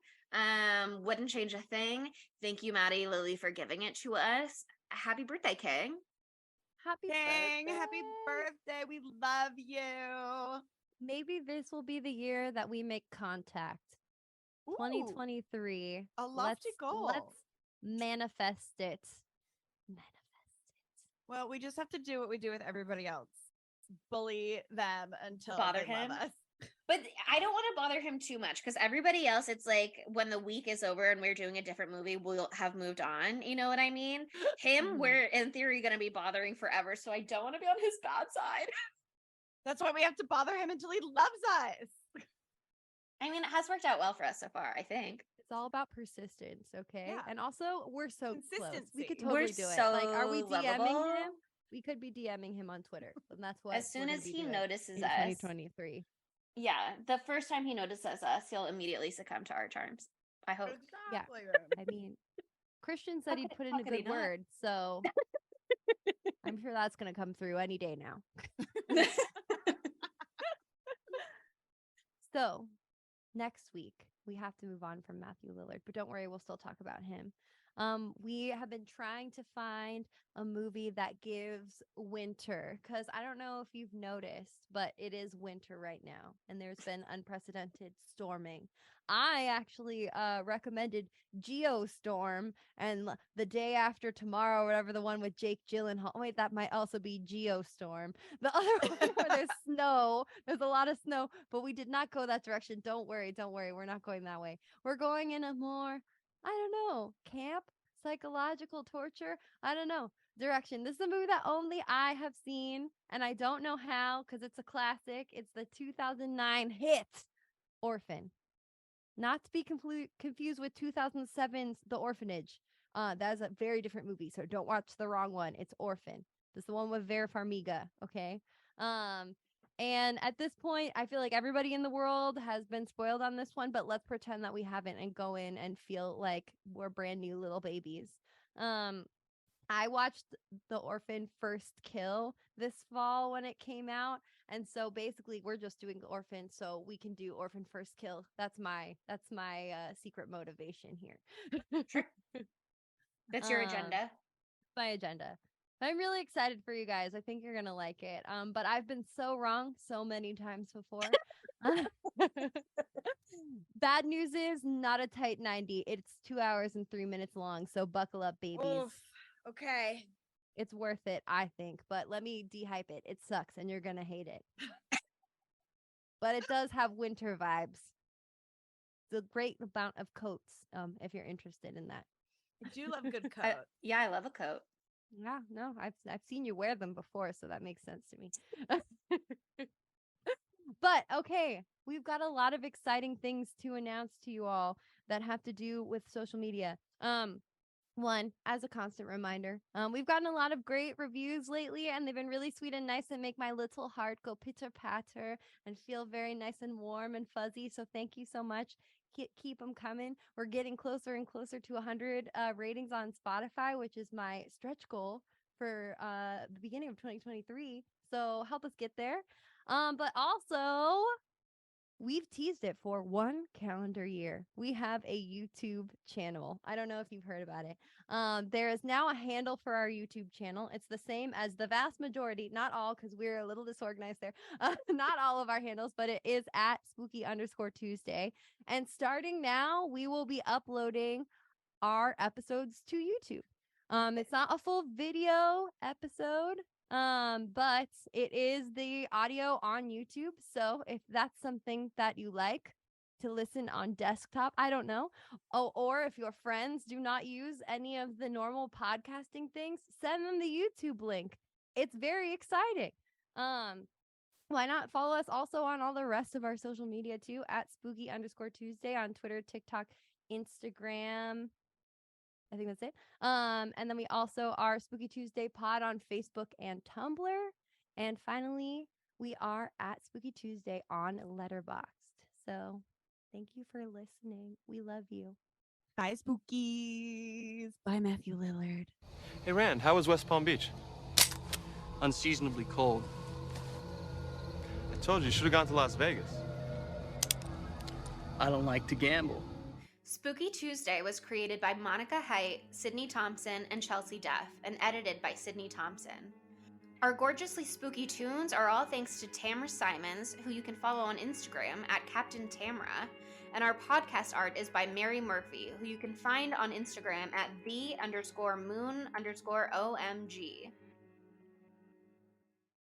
Wouldn't change a thing. Thank you, Matty Lilly, for giving it to us. Happy birthday, King. Happy birthday. Happy birthday. We love you. Maybe this will be the year that we make contact. Ooh, 2023. A lofty goal. Let's manifest it. Well, we just have to do what we do with everybody else. Bully them until bother they him. love us. But I don't want to bother him too much because everybody else, it's like when the week is over and we're doing a different movie, we'll have moved on. You know what I mean? Him, we're in theory going to be bothering forever. So I don't want to be on his bad side. That's why we have to bother him until he loves us. I mean, it has worked out well for us so far, I think. It's all about persistence, okay? Yeah. And also, we're so close. We could We're totally do it. so Like, are we DMing lovable. him? We could be DMing him on Twitter. And that's what as soon as he notices in us. 2023. Yeah, the first time he notices us, he'll immediately succumb to our charms. I hope. Exactly. Yeah. I mean, Christian said he'd put in a good word, so I'm sure that's going to come through any day now. So, next week, we have to move on from Matthew Lillard, but don't worry, we'll still talk about him. We have been trying to find a movie that gives winter, because I don't know if you've noticed, but it is winter right now, and there's been unprecedented storming. I actually recommended Geostorm, and the day after tomorrow, whatever, the one with Jake Gyllenhaal. Wait, that might also be Geostorm. The other one where there's snow. There's a lot of snow, but we did not go that direction. Don't worry. We're not going that way. We're going in a more, I don't know, camp, psychological torture, I don't know, direction. This is a movie that only I have seen, and I don't know how, because it's a classic. It's the 2009 hit Orphan. Not to be confused with 2007's The Orphanage. That is a very different movie, so don't watch the wrong one. It's Orphan. This is the one with Vera Farmiga, okay? And at this point, I feel like everybody in the world has been spoiled on this one, but let's pretend that we haven't and go in and feel like we're brand new little babies. I watched The Orphan First Kill this fall when it came out. And so basically we're just doing Orphan so we can do Orphan First Kill. That's my secret motivation here. Sure. That's your agenda. My agenda. I'm really excited for you guys. I think you're going to like it. But I've been so wrong so many times before. Bad news is not a tight 90. It's 2 hours and 3 minutes long. So buckle up, babies. Oof. Okay. It's worth it, I think. But let me dehype it. It sucks and you're going to hate it. But it does have winter vibes. It's a great amount of coats, if you're interested in that. I do love a good coat. Yeah, I love a coat. Yeah, no, I've seen you wear them before, so that makes sense to me. But okay, we've got a lot of exciting things to announce to you all that have to do with social media. One, as a constant reminder, we've gotten a lot of great reviews lately, and they've been really sweet and nice and make my little heart go pitter patter and feel very nice and warm and fuzzy. So thank you so much. Keep them coming. We're getting closer and closer to 100 ratings on Spotify, which is my stretch goal for the beginning of 2023. So help us get there. But also, we've teased it for 1 calendar year. We have a YouTube channel. I don't know if you've heard about it. There is now a handle for our YouTube channel. It's the same as the vast majority, not all, because we're a little disorganized there. Not all of our handles, but it is at spooky_Tuesday. And starting now, we will be uploading our episodes to YouTube. It's not a full video episode, but it is the audio on YouTube. So if that's something that you like to listen on desktop, I don't know. Oh, or if your friends do not use any of the normal podcasting things, send them the YouTube link. It's very exciting. Why not follow us also on all the rest of our social media too, at spooky_Tuesday on Twitter, TikTok, Instagram. I think that's it. And then we also are Spooky Tuesday Pod on Facebook and Tumblr. And finally, we are at Spooky Tuesday on Letterboxd. So thank you for listening. We love you. Bye, spookies. Bye, Matthew Lillard. Hey, Rand, how was West Palm Beach? Unseasonably cold. I told you should have gone to Las Vegas. I don't like to gamble. Spooky Tuesday was created by Monica Haidt, Sydney Thompson, and Chelsea Duff, and edited by Sydney Thompson. Our gorgeously spooky tunes are all thanks to Tamara Simons, who you can follow on Instagram at Captain Tamara, and our podcast art is by Mary Murphy, who you can find on Instagram at the_moon_OMG.